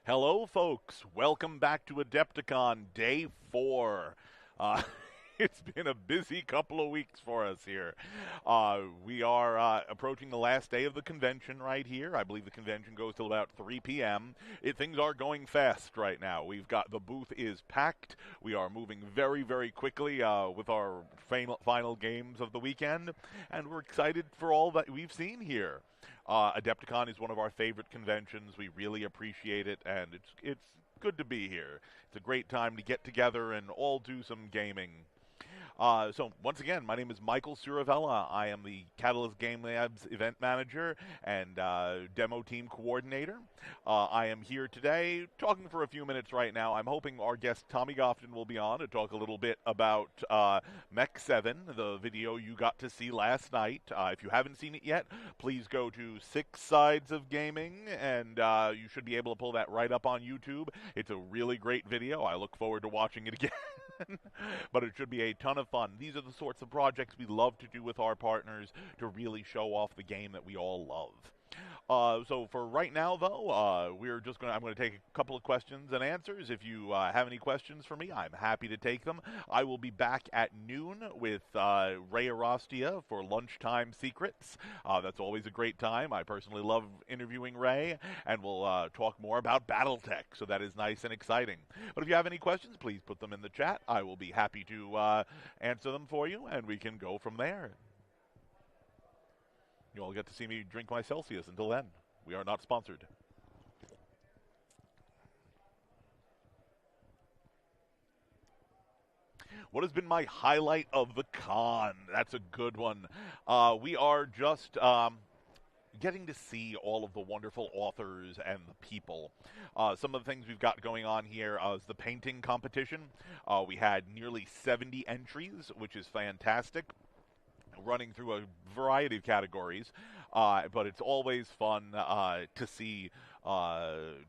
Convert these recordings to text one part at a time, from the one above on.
Hello, folks. Welcome back to Adepticon Day 4. Uh, it's been a busy couple of weeks for us here. We are approaching the last day of the convention right here. I believe the convention goes till about 3 p.m. Things are going fast right now. The booth is packed. We are moving very, very quickly with our final games of the weekend, and we're excited for all that we've seen here. Adepticon is one of our favorite conventions. We really appreciate it, and it's good to be here. It's a great time to get together and all do some gaming. So once again, my name is Michael Suravella. I am the Catalyst Game Labs event manager and demo team coordinator. I am here today talking for a few minutes right now. I'm hoping our guest Tommy Gofton will be on to talk a little bit about Mech 7, the video you got to see last night. If you haven't seen it yet, please go to Six Sides of Gaming, and you should be able to pull that right up on YouTube. It's a really great video. I look forward to watching it again. But it should be a ton of fun. These are the sorts of projects we love to do with our partners to really show off the game that we all love. So for right now, though, I'm going to take a couple of questions and answers. If you have any questions for me, I'm happy to take them. I will be back at noon with Ray Arostia for Lunchtime Secrets. That's always a great time. I personally love interviewing Ray, and we'll talk more about BattleTech, so that is nice and exciting. But if you have any questions, please put them in the chat. I will be happy to answer them for you, and we can go from there. You all get to see me drink my Celsius. Until then, we are not sponsored. What has been my highlight of the con? That's a good one. We are just getting to see all of the wonderful authors and the people. Some of the things we've got going on here is the painting competition. We had nearly 70 entries, which is fantastic, running through a variety of categories, but it's always fun to see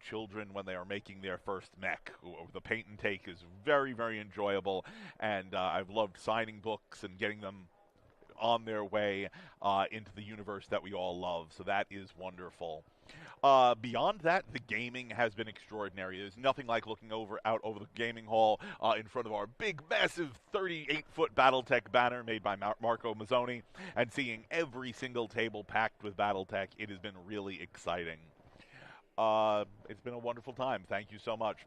children when they are making their first mech. The paint and take is very, very enjoyable, and I've loved signing books and getting them on their way into the universe that we all love, so that is wonderful. Beyond that, the gaming has been extraordinary. There's nothing like looking out over the gaming hall in front of our big, massive 38-foot BattleTech banner made by Marco Mazzoni and seeing every single table packed with BattleTech. It has been really exciting. It's been a wonderful time. Thank you so much.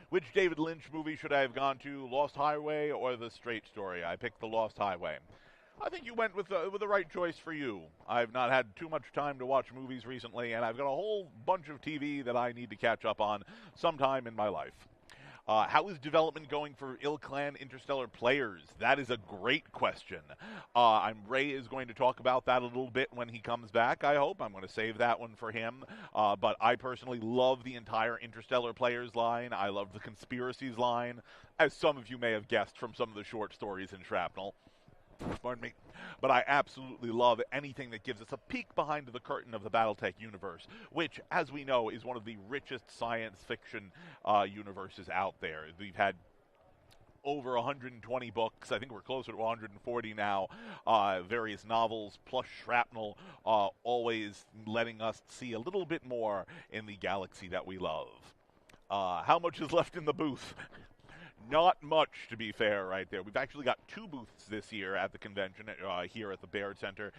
Which David Lynch movie should I have gone to, Lost Highway or The Straight Story? I picked The Lost Highway. I think you went with the right choice for you. I've not had too much time to watch movies recently, and I've got a whole bunch of TV that I need to catch up on sometime in my life. How is development going for Il-Clan Interstellar Players? That is a great question. Ray is going to talk about that a little bit when he comes back, I hope. I'm going to save that one for him. But I personally love the entire Interstellar Players line. I love the Conspiracies line, as some of you may have guessed from some of the short stories in Shrapnel. Pardon me. But I absolutely love anything that gives us a peek behind the curtain of the BattleTech universe, which, as we know, is one of the richest science fiction universes out there. We've had over 120 books. I think we're closer to 140 now. Various novels plus Shrapnel, always letting us see a little bit more in the galaxy that we love. How much is left in the booth? Not much, to be fair, right there. We've actually got 2 booths this year at the convention here at the Baird Center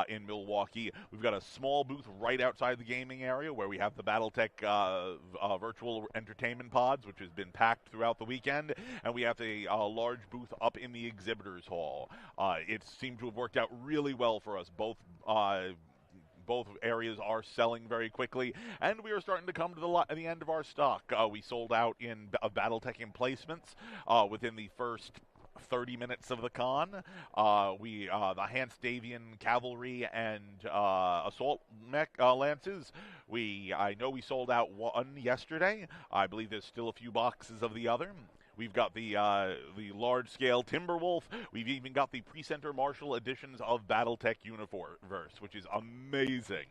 in Milwaukee. We've got a small booth right outside the gaming area where we have the BattleTech virtual entertainment pods, which has been packed throughout the weekend, and we have a large booth up in the exhibitors hall. It seemed to have worked out really well for us. Both areas are selling very quickly, and we are starting to come to the end of our stock. We sold out of BattleTech emplacements within the first 30 minutes of the con. The Hans-Davian Cavalry and Assault Mech Lances, I know we sold out one yesterday. I believe there's still a few boxes of the other. We've got the large-scale Timberwolf. We've even got the Pre-Center Marshall editions of BattleTech Universe, which is amazing.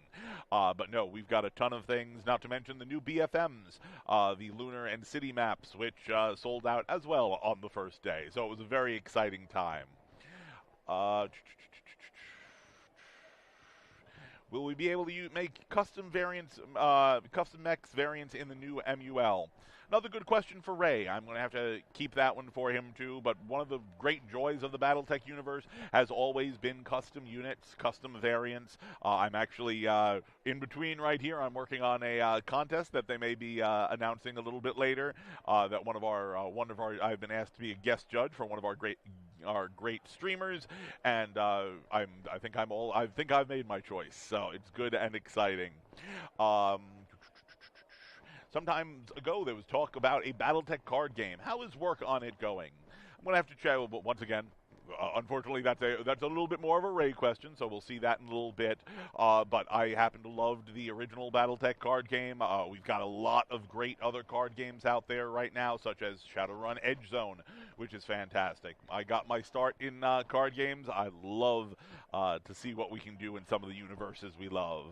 But no, we've got a ton of things, not to mention the new BFMs, the Lunar and City maps, which sold out as well on the first day. So it was a very exciting time. Will we be able to make custom variants, custom mechs variants in the new MUL? Another good question for Ray. I'm going to have to keep that one for him too, but one of the great joys of the BattleTech universe has always been custom units, custom variants. I'm actually in between right here. I'm working on a contest that they may be announcing a little bit later. That one of our I've been asked to be a guest judge for one of our great streamers, and I think I've made my choice, so it's good and exciting. Sometimes ago, there was talk about a BattleTech card game. How is work on it going? I'm going to have to check, but once again, unfortunately, that's a little bit more of a Ray question, so we'll see that in a little bit. But I happen to love the original BattleTech card game. We've got a lot of great other card games out there right now, such as Shadowrun Edge Zone, which is fantastic. I got my start in card games. I love to see what we can do in some of the universes we love.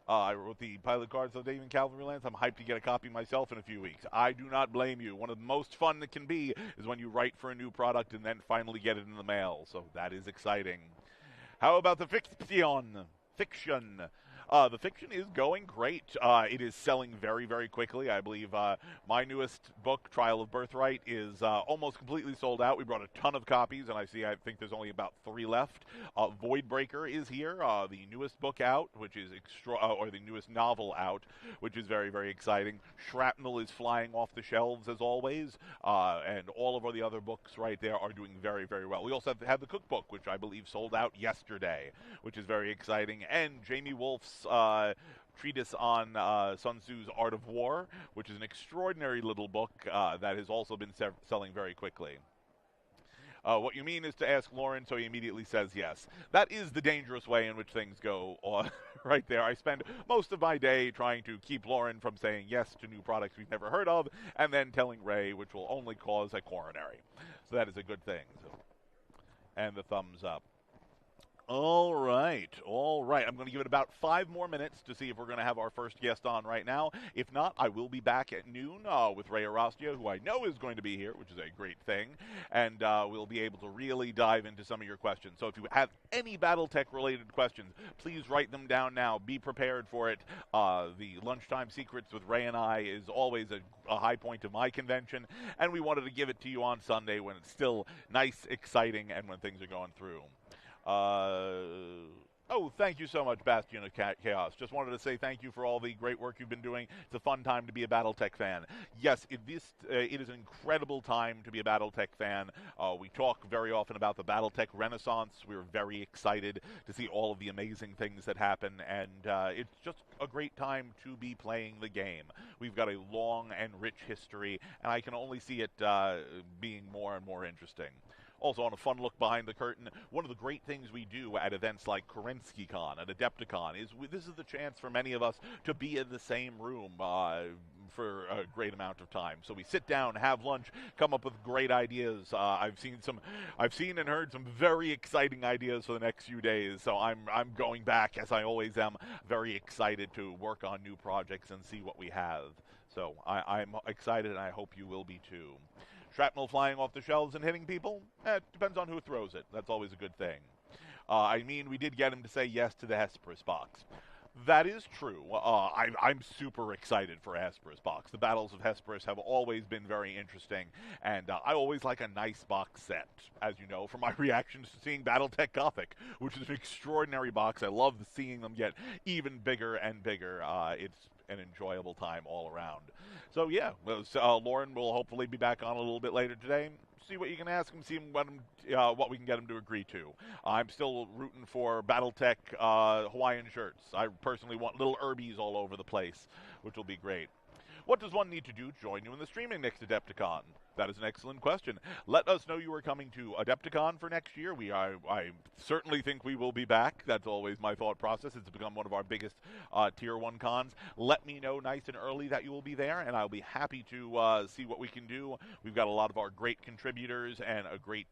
I wrote the pilot cards of Dave and Cavalry Lance. I'm hyped to get a copy myself in a few weeks. I do not blame you. One of the most fun that can be is when you write for a new product and then finally get it in the mail. So that is exciting. How about the fiction? The fiction is going great. It is selling very, very quickly. I believe my newest book, Trial of Birthright, is almost completely sold out. We brought a ton of copies, and I think there's only about 3 left. Voidbreaker is here, the newest book out, which is or the newest novel out, which is very, very exciting. Shrapnel is flying off the shelves as always, and all of the other books right there are doing very, very well. We also have the cookbook, which I believe sold out yesterday, which is very exciting, and Jamie Wolfe's treatise on Sun Tzu's Art of War, which is an extraordinary little book that has also been selling very quickly. What you mean is to ask Lauren, so he immediately says yes. That is the dangerous way in which things go right there. I spend most of my day trying to keep Lauren from saying yes to new products we've never heard of, and then telling Ray, which will only cause a coronary. So that is a good thing. And the thumbs up. All right. I'm going to give it about 5 more minutes to see if we're going to have our first guest on right now. If not, I will be back at noon with Ray Arostia, who I know is going to be here, which is a great thing, and we'll be able to really dive into some of your questions. So if you have any BattleTech-related questions, please write them down now. Be prepared for it. The Lunchtime Secrets with Ray and I is always a high point of my convention, and we wanted to give it to you on Sunday when it's still nice, exciting, and when things are going through. Thank you so much, Bastion of Chaos. Just wanted to say thank you for all the great work you've been doing. It's a fun time to be a BattleTech fan. Yes, it is an incredible time to be a BattleTech fan. We talk very often about the BattleTech Renaissance. We're very excited to see all of the amazing things that happen, and it's just a great time to be playing the game. We've got a long and rich history, and I can only see it being more and more interesting. Also, on a fun look behind the curtain, one of the great things we do at events like KerenskyCon and Adepticon is this is the chance for many of us to be in the same room for a great amount of time. So we sit down, have lunch, come up with great ideas. I've seen and heard some very exciting ideas for the next few days. So I'm going back, as I always am, very excited to work on new projects and see what we have. So I'm excited, and I hope you will be too. Shrapnel flying off the shelves and hitting people? It depends on who throws it. That's always a good thing. We did get him to say yes to the Hesperus box. That is true. I'm super excited for a Hesperus box. The Battles of Hesperus have always been very interesting, and I always like a nice box set, as you know, from my reactions to seeing BattleTech Gothic, which is an extraordinary box. I love seeing them get even bigger and bigger. It's an enjoyable time all around. So yeah, Lauren will hopefully be back on a little bit later today. See what you can ask him, see what we can get him to agree to. I'm still rooting for BattleTech Hawaiian shirts. I personally want little Urbies all over the place, which will be great. What does one need to do to join you in the streaming next Adepticon? That is an excellent question. Let us know you are coming to Adepticon for next year. I certainly think we will be back. That's always my thought process. It's become one of our biggest Tier 1 cons. Let me know nice and early that you will be there, and I'll be happy to see what we can do. We've got a lot of our great contributors and a great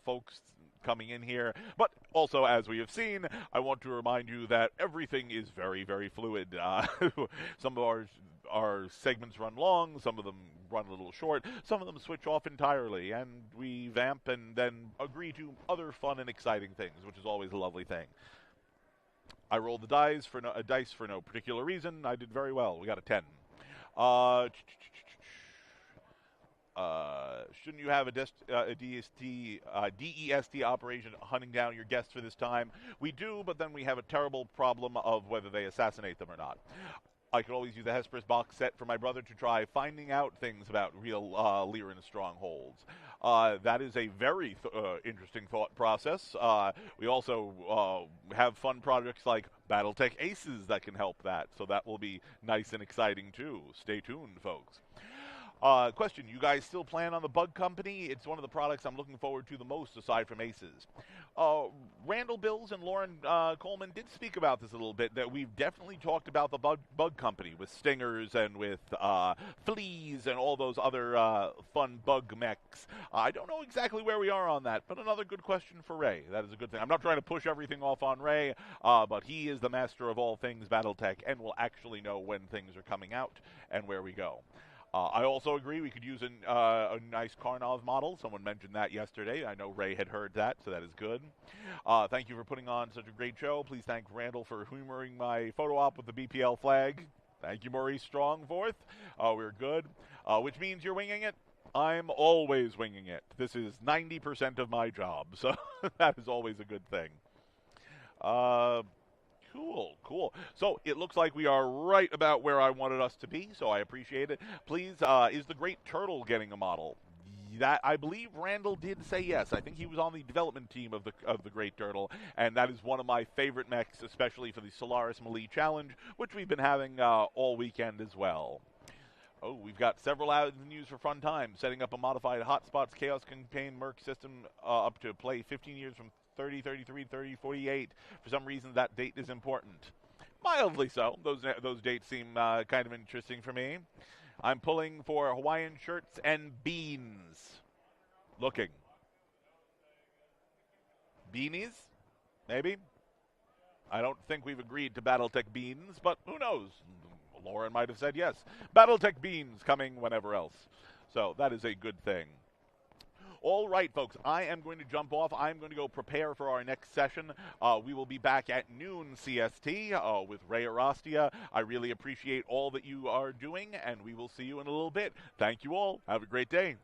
folks coming in here. But also, as we have seen, I want to remind you that everything is very, very fluid. Some of our segments run long, some of them run a little short, some of them switch off entirely, and we vamp and then agree to other fun and exciting things, which is always a lovely thing. I rolled the dice for no particular reason. I did very well. We got a 10. Uh, shouldn't you have a DEST operation hunting down your guests for this time? We do, but then we have a terrible problem of whether they assassinate them or not. I could always use the Hesperus box set for my brother to try finding out things about real Lyran strongholds. That is a very interesting thought process. We also have fun projects like Battletech Aces that can help that, so that will be nice and exciting too. Stay tuned, folks. Question, you guys still plan on the Bug Company? It's one of the products I'm looking forward to the most aside from Aces. Randall Bills and Lauren Coleman did speak about this a little bit, that we've definitely talked about the Bug Company with stingers and with fleas and all those other fun bug mechs. I don't know exactly where we are on that, but another good question for Ray. That is a good thing. I'm not trying to push everything off on Ray, but he is the master of all things Battletech and will actually know when things are coming out and where we go. I also agree we could use a nice Karnov model. Someone mentioned that yesterday. I know Ray had heard that, so that is good. Thank you for putting on such a great show. Please thank Randall for humoring my photo op with the BPL flag. Thank you, Maurice Strongforth. We're good. Which means you're winging it? I'm always winging it. This is 90% of my job, so that is always a good thing. Cool. So it looks like we are right about where I wanted us to be, so I appreciate it. Please, is the Great Turtle getting a model? That I believe Randall did say yes. I think he was on the development team of the Great Turtle, and that is one of my favorite mechs, especially for the Solaris Melee Challenge, which we've been having all weekend as well. Oh, we've got several avenues for fun time. Setting up a modified Hotspots Chaos Campaign Merc system up to play 15 years from 30, 33, 30, 48. For some reason, that date is important. Mildly so. Those dates seem kind of interesting for me. I'm pulling for Hawaiian shirts and beans. Looking. Beanies? Maybe? I don't think we've agreed to Battletech beans, but who knows? Lauren might have said yes. Battletech beans coming whenever else. So that is a good thing. All right, folks, I am going to jump off. I'm going to go prepare for our next session. We will be back at noon CST with Ray Arostia. I really appreciate all that you are doing, and we will see you in a little bit. Thank you all. Have a great day.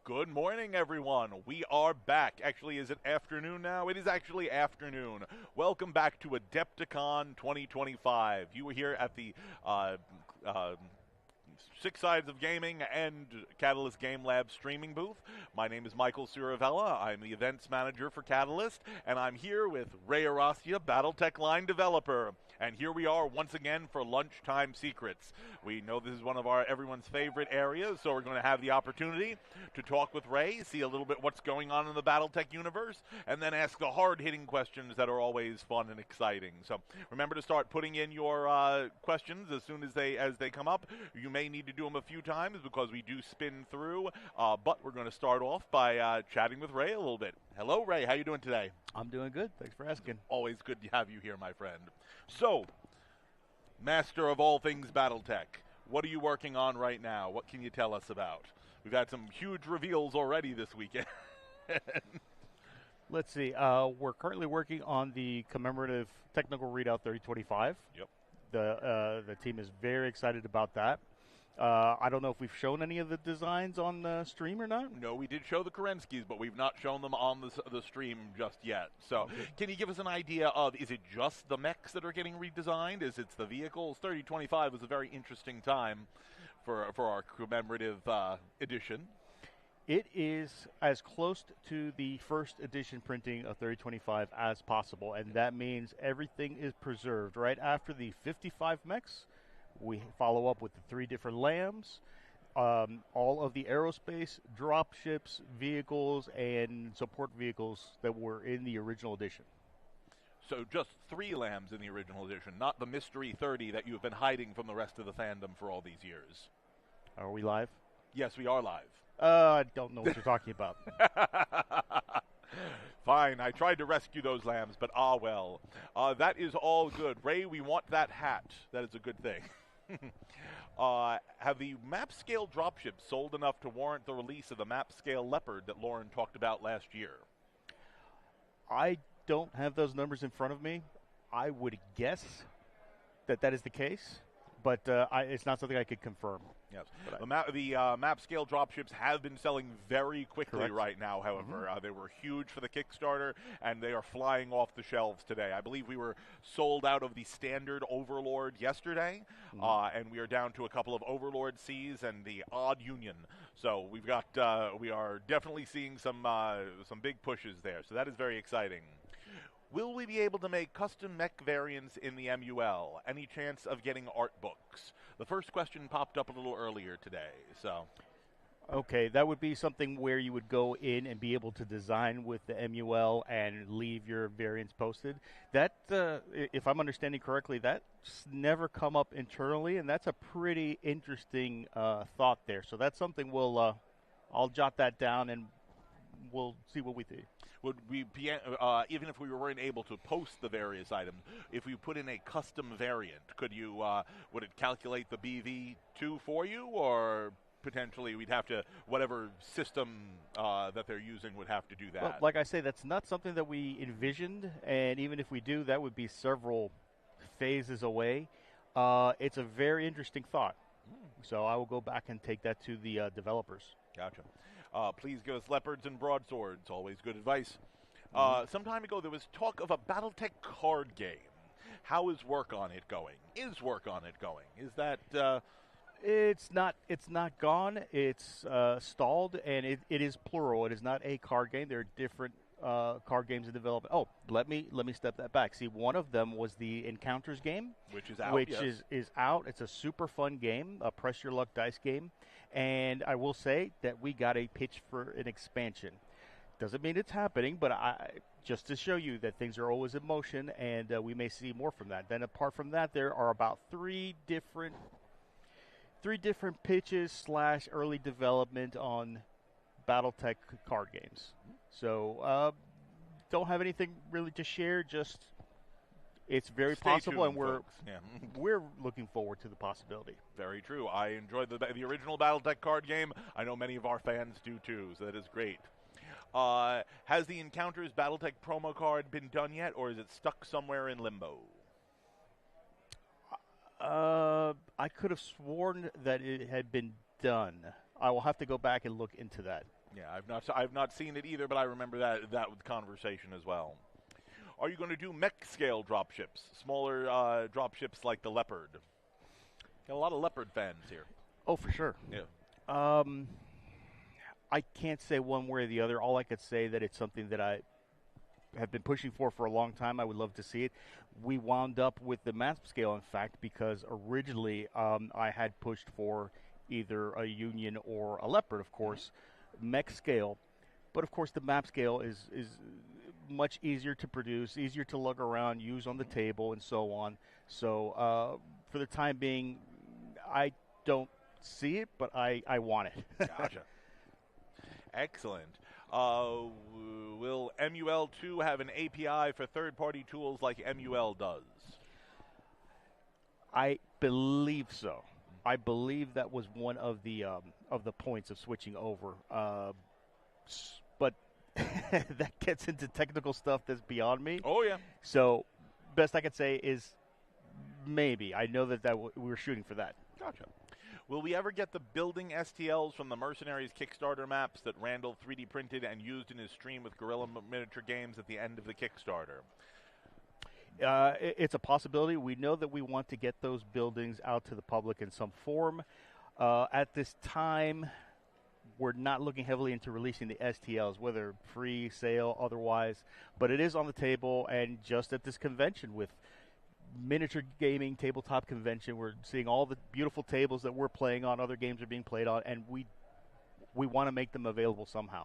Good morning, everyone. We are back. Actually, is it afternoon now? It is actually afternoon. Welcome back to Adepticon 2025. You were here at the Six Sides of Gaming and Catalyst Game Lab streaming booth. My name is Michael Suravella. I'm the events manager for Catalyst, and I'm here with Ray Aracia, Battletech line developer. And here we are once again for Lunchtime Secrets. We know this is one of everyone's favorite areas, so we're going to have the opportunity to talk with Ray, see a little bit what's going on in the Battletech universe, and then ask the hard-hitting questions that are always fun and exciting. So remember to start putting in your questions as soon as they come up. You may need to do them a few times because we do spin through, but we're going to start off by chatting with Ray a little bit. Hello, Ray. How you doing today? I'm doing good. Thanks for asking. Always good to have you here, my friend. So, master of all things Battletech, what are you working on right now? What can you tell us about? We've had some huge reveals already this weekend. Let's see. We're currently working on the commemorative technical readout 3025. Yep. The team is very excited about that. I don't know if we've shown any of the designs on the stream or not. No, we did show the Kerenskis, but we've not shown them on the stream just yet. So, Can you give us an idea of, is it just the mechs that are getting redesigned? Is it the vehicles? 3025 was a very interesting time for our commemorative edition. It is as close to the first edition printing of 3025 as possible, and that means everything is preserved. Right after the 55 mechs, we follow up with the 3 different lambs, all of the aerospace, drop ships, vehicles, and support vehicles that were in the original edition. So just 3 lambs in the original edition, not the mystery 30 that you've been hiding from the rest of the fandom for all these years. Are we live? Yes, we are live. I don't know what you're talking about. Fine, I tried to rescue those lambs, but well. That is all good. Ray, we want that hat. That is a good thing. Have the map scale dropships sold enough to warrant the release of the map scale Leopard that Lauren talked about last year? I don't have those numbers in front of me. I would guess that is the case, but it's not something I could confirm. Yes, the map scale dropships have been selling very quickly. Correct. Right now, however. They were huge for the Kickstarter, and they are flying off the shelves today. I believe we were sold out of the standard Overlord yesterday, and we are down to a couple of Overlord Cs and the Odd Union. So we are definitely seeing some big pushes there. So that is very exciting. Will we be able to make custom mech variants in the MUL? Any chance of getting art books? The first question popped up a little earlier today, so. Okay, that would be something where you would go in and be able to design with the MUL and leave your variants posted. That, if I'm understanding correctly, that's never come up internally, and that's a pretty interesting thought there. So that's something I'll jot that down, and we'll see what we do. Would we be, even if we weren't able to post the various items, if we put in a custom variant, would it calculate the BV2 for you, or potentially we'd have to, whatever system that they're using would have to do that? Well, like I say, that's not something that we envisioned, and even if we do, that would be several phases away. It's a very interesting thought. So I will go back and take that to the developers. Gotcha. Please give us leopards and broadswords. Always good advice. Some time ago, there was talk of a Battletech card game. How is work on it going? Is work on it going? Is that... It's not gone. It's stalled, and it is plural. It is not a card game. There are different card games in development. Oh, let me step that back. See, one of them was the Encounters game, which is out. Which is out. It's a super fun game, a press your luck dice game. And I will say that we got a pitch for an expansion. Doesn't mean it's happening, but just to show you that things are always in motion, and we may see more from that. Then apart from that, there are about three different pitches / early development on Battletech card games. So don't have anything really to share. Just it's very possible, tuned, and we're looking forward to the possibility. Very true. I enjoyed the original Battletech card game. I know many of our fans do too, so that is great. Has the Encounters Battletech promo card been done yet, or is it stuck somewhere in limbo? I could have sworn that it had been done. I will have to go back and look into that. Yeah, I've not seen it either, but I remember that conversation as well. Are you going to do mech scale dropships, smaller dropships like the Leopard? Got a lot of Leopard fans here. Oh, for sure. Yeah. I can't say one way or the other. All I could say that it's something that I have been pushing for a long time. I would love to see it. We wound up with the map scale, in fact, because originally I had pushed for either a Union or a Leopard, of course, mech scale. But, of course, the map scale is much easier to produce, easier to lug around, use on the table, and so on. So, for the time being, I don't see it, but I want it. Gotcha. Excellent. Will MUL2 have an API for third-party tools like MUL does? I believe so. I believe that was one of the points of switching over. But that gets into technical stuff that's beyond me. Oh, yeah. So best I could say is maybe. I know that we were shooting for that. Gotcha. Will we ever get the building STLs from the Mercenaries Kickstarter maps that Randall 3D printed and used in his stream with Guerrilla Miniature Games at the end of the Kickstarter? It's a possibility. We know that we want to get those buildings out to the public in some form. At this time, we're not looking heavily into releasing the STLs, whether free, sale, otherwise. But it is on the table, and just at this convention with miniature gaming tabletop convention, we're seeing all the beautiful tables that we're playing on, other games are being played on, and we want to make them available somehow.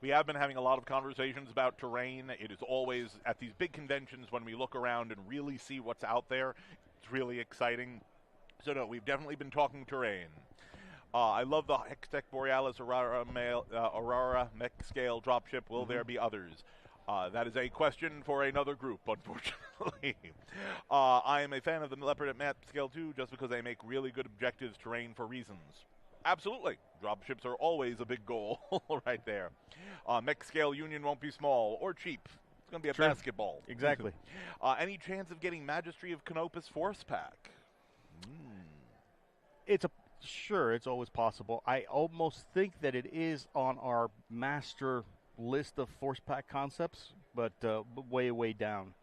We have been having a lot of conversations about terrain. It is always at these big conventions when we look around and really see what's out there. It's really exciting. So no, we've definitely been talking terrain. I love the Hextech Borealis Aurora mech scale dropship. Will there be others? That is a question for another group, unfortunately. I am a fan of the Leopard at map scale too, just because they make really good objectives terrain for reasons. Absolutely. Dropships are always a big goal right there. Mech scale Union won't be small or cheap. It's going to be a basketball. Exactly. Any chance of getting Magistry of Canopus Force Pack? Sure, it's always possible. I almost think that it is on our master list of Force Pack concepts, but way, way down.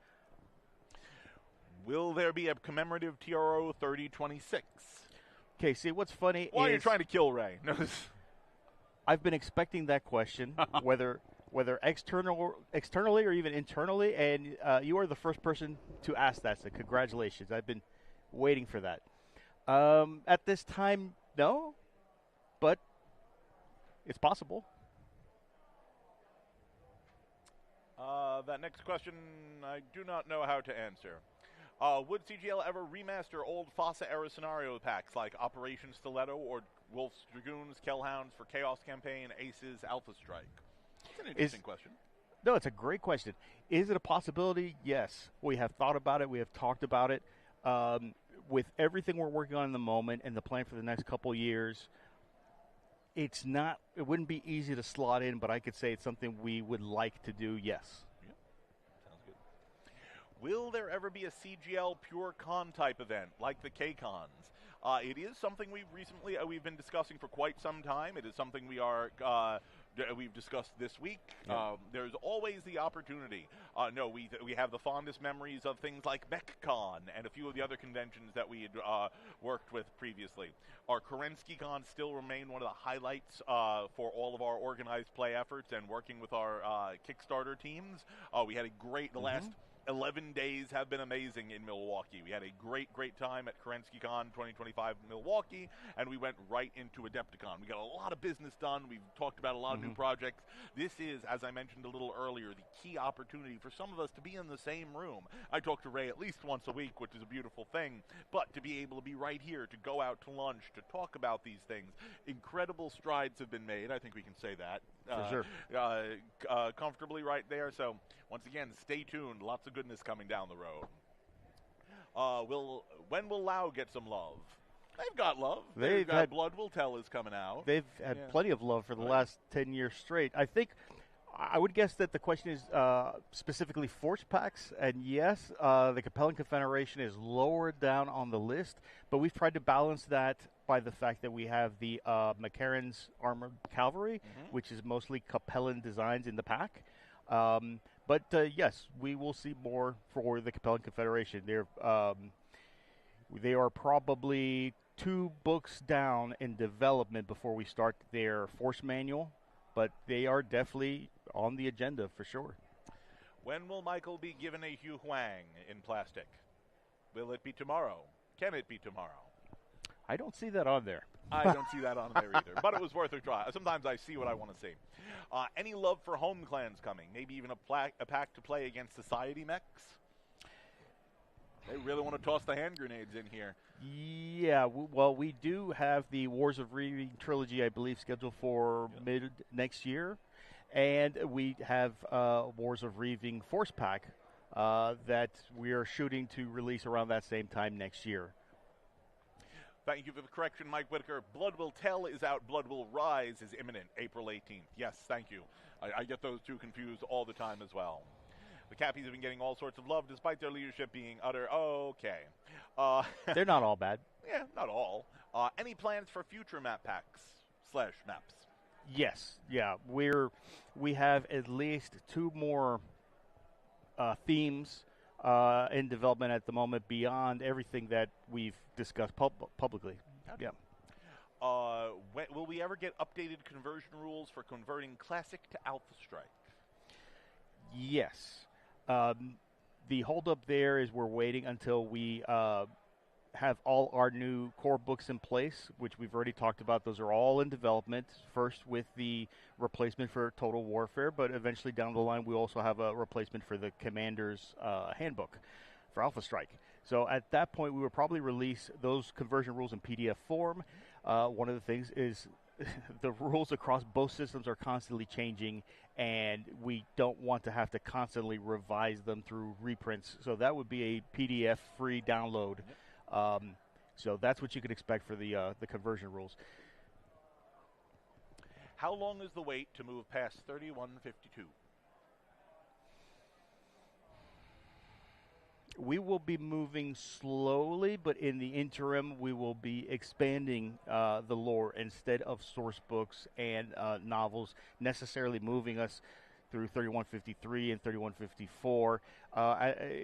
Will there be a commemorative TRO 3026? Okay, see, what's funny Why is... are you trying to kill Ray? No. I've been expecting that question, whether externally or even internally, and you are the first person to ask that, so congratulations. I've been waiting for that. At this time, no, but it's possible. That next question, I do not know how to answer. Would CGL ever remaster old FASA-era scenario packs like Operation Stiletto or Wolf's Dragoons, Kellhounds for Chaos Campaign, Aces, Alpha Strike? It's an interesting question. No, it's a great question. Is it a possibility? Yes. We have thought about it. We have talked about it. With everything we're working on in the moment and the plan for the next couple years, it wouldn't be easy to slot in, but I could say it's something we would like to do, yes. Yeah. Sounds good. Will there ever be a CGL Pure Con type event like the K-Cons? It is something we've been discussing for quite some time. It is something we've discussed this week. Yeah. There's always the opportunity. No, we have the fondest memories of things like MechCon and a few of the other conventions that we had worked with previously. Our KerenskyCon still remain one of the highlights for all of our organized play efforts and working with our Kickstarter teams. We had a great, the last 11 days have been amazing in Milwaukee. We had a great, great time at KerenskyCon 2025 in Milwaukee, and we went right into Adepticon. We got a lot of business done. We've talked about a lot of new projects. This is, as I mentioned a little earlier, the key opportunity for some of us to be in the same room. I talk to Ray at least once a week, which is a beautiful thing, but to be able to be right here, to go out to lunch, to talk about these things, incredible strides have been made. I think we can say that. For sure. Comfortably right there. So, once again, stay tuned. Lots of goodness coming down the road. When will Lao get some love? They've got love. They've got Blood Will Tell is coming out. They've had plenty of love for the last 10 years straight. I would guess that the question is specifically force packs, and yes, the Compelling Confederation is lower down on the list, but we've tried to balance that by the fact that we have the McCarran's Armored Cavalry, which is mostly Capellan designs in the pack. But yes, we will see more for the Capellan Confederation. They are probably 2 books down in development before we start their force manual, but they are definitely on the agenda for sure. When will Michael be given a Hu Huang in plastic? Will it be tomorrow? Can it be tomorrow? I don't see that on there. I don't see that on there either, but it was worth a try. Sometimes I see what I want to see. Any love for home clans coming? Maybe even a pack to play against Society mechs? They really want to toss the hand grenades in here. Yeah, well, we do have the Wars of Reaving trilogy, I believe, scheduled for mid next year. And we have Wars of Reaving Force Pack that we are shooting to release around that same time next year. Thank you for the correction, Mike Whitaker. Blood Will Tell is out. Blood Will Rise is imminent, April 18th. Yes, thank you. I get those two confused all the time as well. The Cappies have been getting all sorts of love despite their leadership being utter okay. They're not all bad. Yeah, not all. Any plans for future map packs / maps? Yes, yeah. We have at least 2 more themes in development at the moment beyond everything that we've discussed publicly. Okay. Yeah. Will we ever get updated conversion rules for converting Classic to Alpha Strike? Yes. The holdup there is we're waiting until we have all our new core books in place, which we've already talked about. Those are all in development, first with the replacement for Total Warfare, but eventually down the line we also have a replacement for the Commander's Handbook for Alpha Strike. So at that point we will probably release those conversion rules in PDF form. One of the things is the rules across both systems are constantly changing, and we don't want to have to constantly revise them through reprints. So that would be a PDF-free download. So that's what you could expect for the conversion rules. How long is the wait to move past 3152? We will be moving slowly, but in the interim, we will be expanding the lore instead of source books and novels necessarily moving us through 3153 and 3154.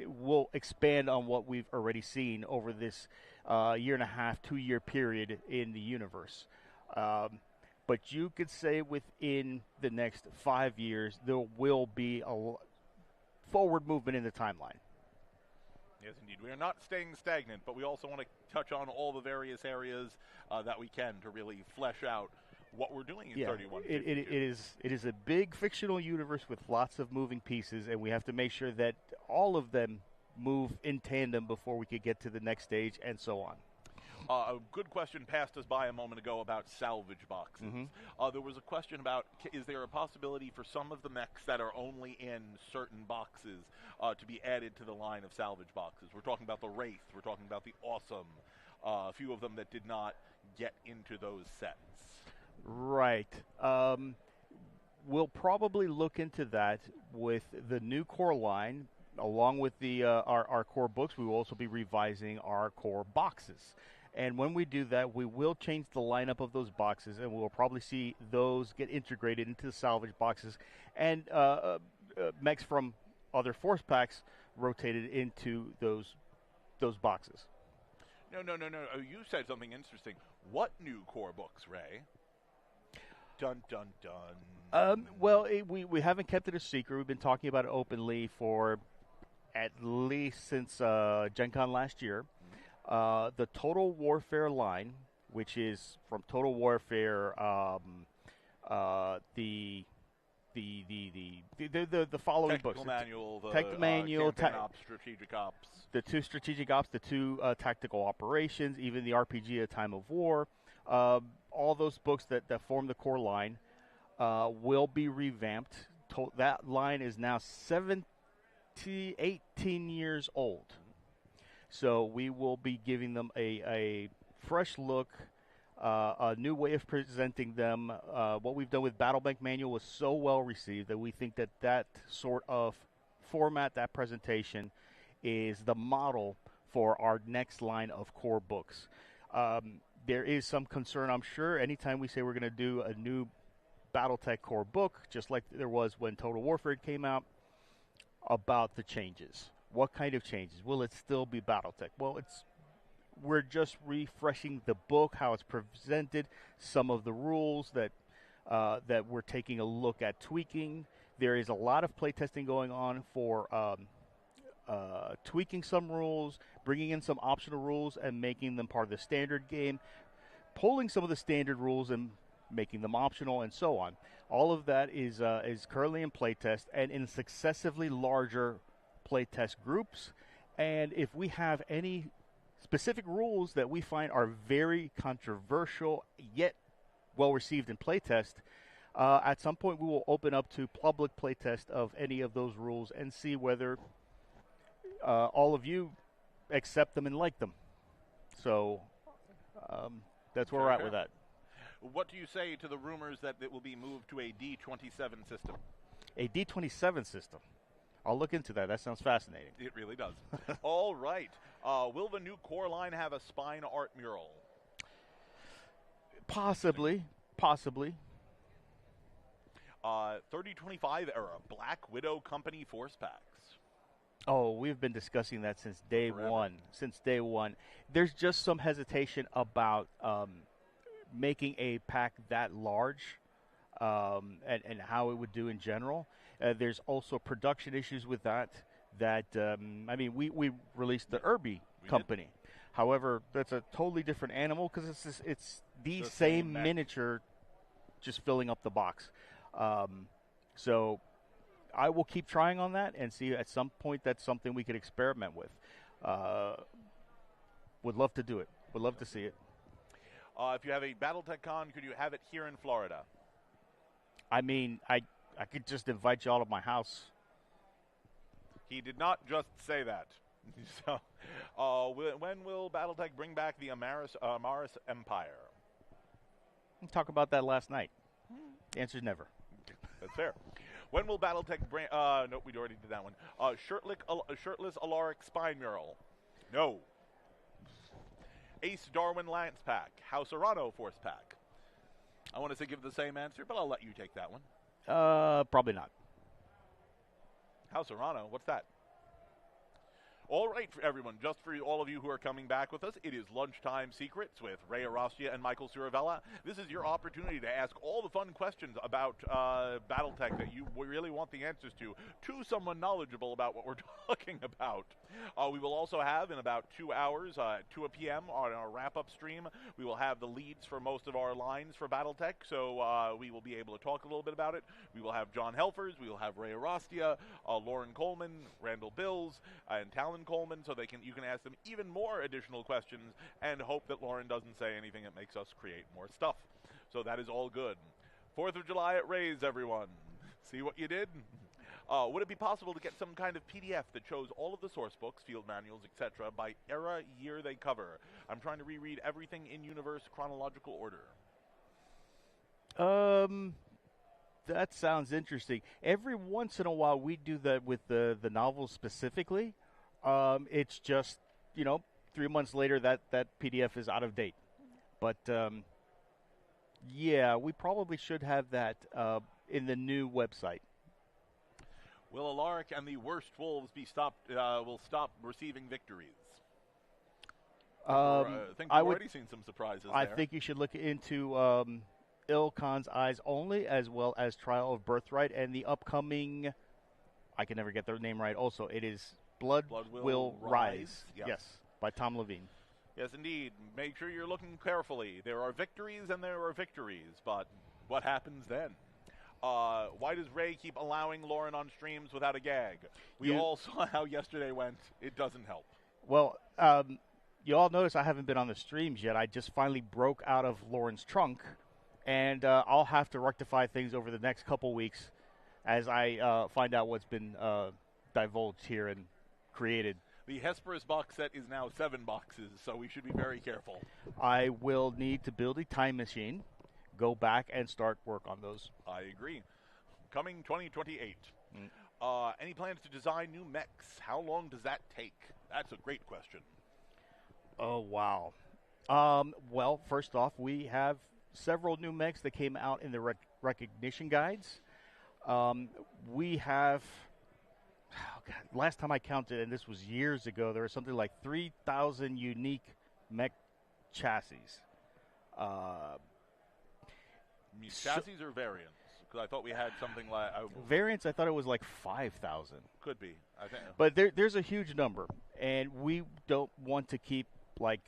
We'll expand on what we've already seen over this 1.5 to 2 year period in the universe. But you could say within the next 5 years, there will be a forward movement in the timeline. Yes, indeed. We are not staying stagnant, but we also want to touch on all the various areas that we can to really flesh out what we're doing in 3152. It is a big fictional universe with lots of moving pieces, and we have to make sure that all of them move in tandem before we could get to the next stage, and so on. A good question passed us by a moment ago about salvage boxes. There was a question about, is there a possibility for some of the mechs that are only in certain boxes to be added to the line of salvage boxes? We're talking about the Wraith. We're talking about the Awesome. A few of them that did not get into those sets. Right. We'll probably look into that with the new core line. Along with the our core books, we will also be revising our core boxes. And when we do that, we will change the lineup of those boxes, and we'll probably see those get integrated into the salvage boxes, and mechs from other force packs rotated into those boxes. No. You said something interesting. What new core books, Ray? Dun, dun, dun. Well, we haven't kept it a secret. We've been talking about it openly for at least since Gen Con last year. The Total Warfare line, which is from Total Warfare, the following Technical books. Manual, the Technical Manual, Campaign Ops, Strategic Ops. The 2 Strategic Ops, the 2 Tactical Operations, even the RPG A Time of War. All those books that form the core line will be revamped. That line is now 18 years old. So we will be giving them a fresh look, a new way of presenting them. What we've done with Battle Bank Manual was so well received that we think that sort of format, that presentation, is the model for our next line of core books. there is some concern, I'm sure, anytime we say we're going to do a new BattleTech core book, just like there was when Total Warfare came out, about the changes. What kind of changes? Will it still be BattleTech? Well, we're just refreshing the book, how it's presented, some of the rules that we're taking a look at tweaking. There is a lot of playtesting going on for tweaking some rules, bringing in some optional rules and making them part of the standard game, pulling some of the standard rules and making them optional, and so on. All of that is currently in playtest and in successively larger playtest groups. And if we have any specific rules that we find are very controversial yet well received in playtest, at some point we will open up to public playtest of any of those rules and see whether all of you accept them and like them. So that's where we're at with that. What do you say to the rumors that it will be moved to a D27 system? A D27 system. I'll look into that. That sounds fascinating. It really does. All right. Will the new core line have a spine art mural? Possibly. 3025 era Black Widow Company force packs. Oh, we've been discussing that since day one. There's just some hesitation about making a pack that large and how it would do in general. There's also production issues with that. We released the Irby company. However, that's a totally different animal because it's the same miniature, just filling up the box. So I will keep trying on that and see at some point that's something we could experiment with. Would love to do it. Would love to see it. If you have a BattleTech Con, could you have it here in Florida? I mean, I could just invite you all to my house. He did not just say that. So, when will BattleTech bring back the Amaris Empire? We talked about that last night. The answer is never. That's fair. When will BattleTech bring... nope, we already did that one. Shirtless Alaric Spine Mural. No. Ace Darwin Lance Pack. House Arano Force Pack. I want to say give the same answer, but I'll let you take that one. Probably not. House Arano, what's that? All right, for everyone, just for all of you who are coming back with us, it is Lunchtime Secrets with Ray Arostia and Michael Ciravella. This is your opportunity to ask all the fun questions about BattleTech that you really want the answers to someone knowledgeable about what we're talking about. We will also have, in about 2 hours, 2 p.m. on our wrap-up stream, we will have the leads for most of our lines for BattleTech, so we will be able to talk a little bit about it. We will have John Helfers, we will have Ray Arostia, Lauren Coleman, Randall Bills, and Talon Coleman, so you can ask them even more additional questions and hope that Lauren doesn't say anything that makes us create more stuff. So that is all good. 4th of July at Ray's, everyone. See what you did? Would it be possible to get some kind of PDF that shows all of the source books, field manuals, etc. by era, year they cover? I'm trying to reread everything in universe chronological order. That sounds interesting. Every once in a while we do that with the novels specifically. It's just, 3 months later that PDF is out of date. But, yeah, we probably should have that in the new website. Will Alaric and the worst wolves will stop receiving victories? I think we've already seen some surprises there. I think you should look into Ilkon's Eyes Only, as well as Trial of Birthright, and the upcoming, I can never get their name right also, it is Blood Will Rise. Yes, by Tom Levine. Yes, indeed. Make sure you're looking carefully. There are victories and there are victories, but what happens then? Why does Ray keep allowing Lauren on streams without a gag? We all saw how yesterday went. It doesn't help. Well, you all notice I haven't been on the streams yet. I just finally broke out of Lauren's trunk, and I'll have to rectify things over the next couple weeks as I find out what's been divulged here and created. The Hesperus box set is now 7 boxes, so we should be very careful. I will need to build a time machine, go back, and start work on those. I agree. Coming 2028. Any plans to design new mechs? How long does that take? That's a great question. Oh, wow. Well, first off, we have several new mechs that came out in the recognition guides. Um, we have, oh God, last time I counted, and this was years ago, there was something like 3,000 unique mech chassis. Uh, You mean so chassis or variants? Because I thought we had something like variants, I thought it was like 5,000. could be. I think. But there's a huge number, and we don't want to keep like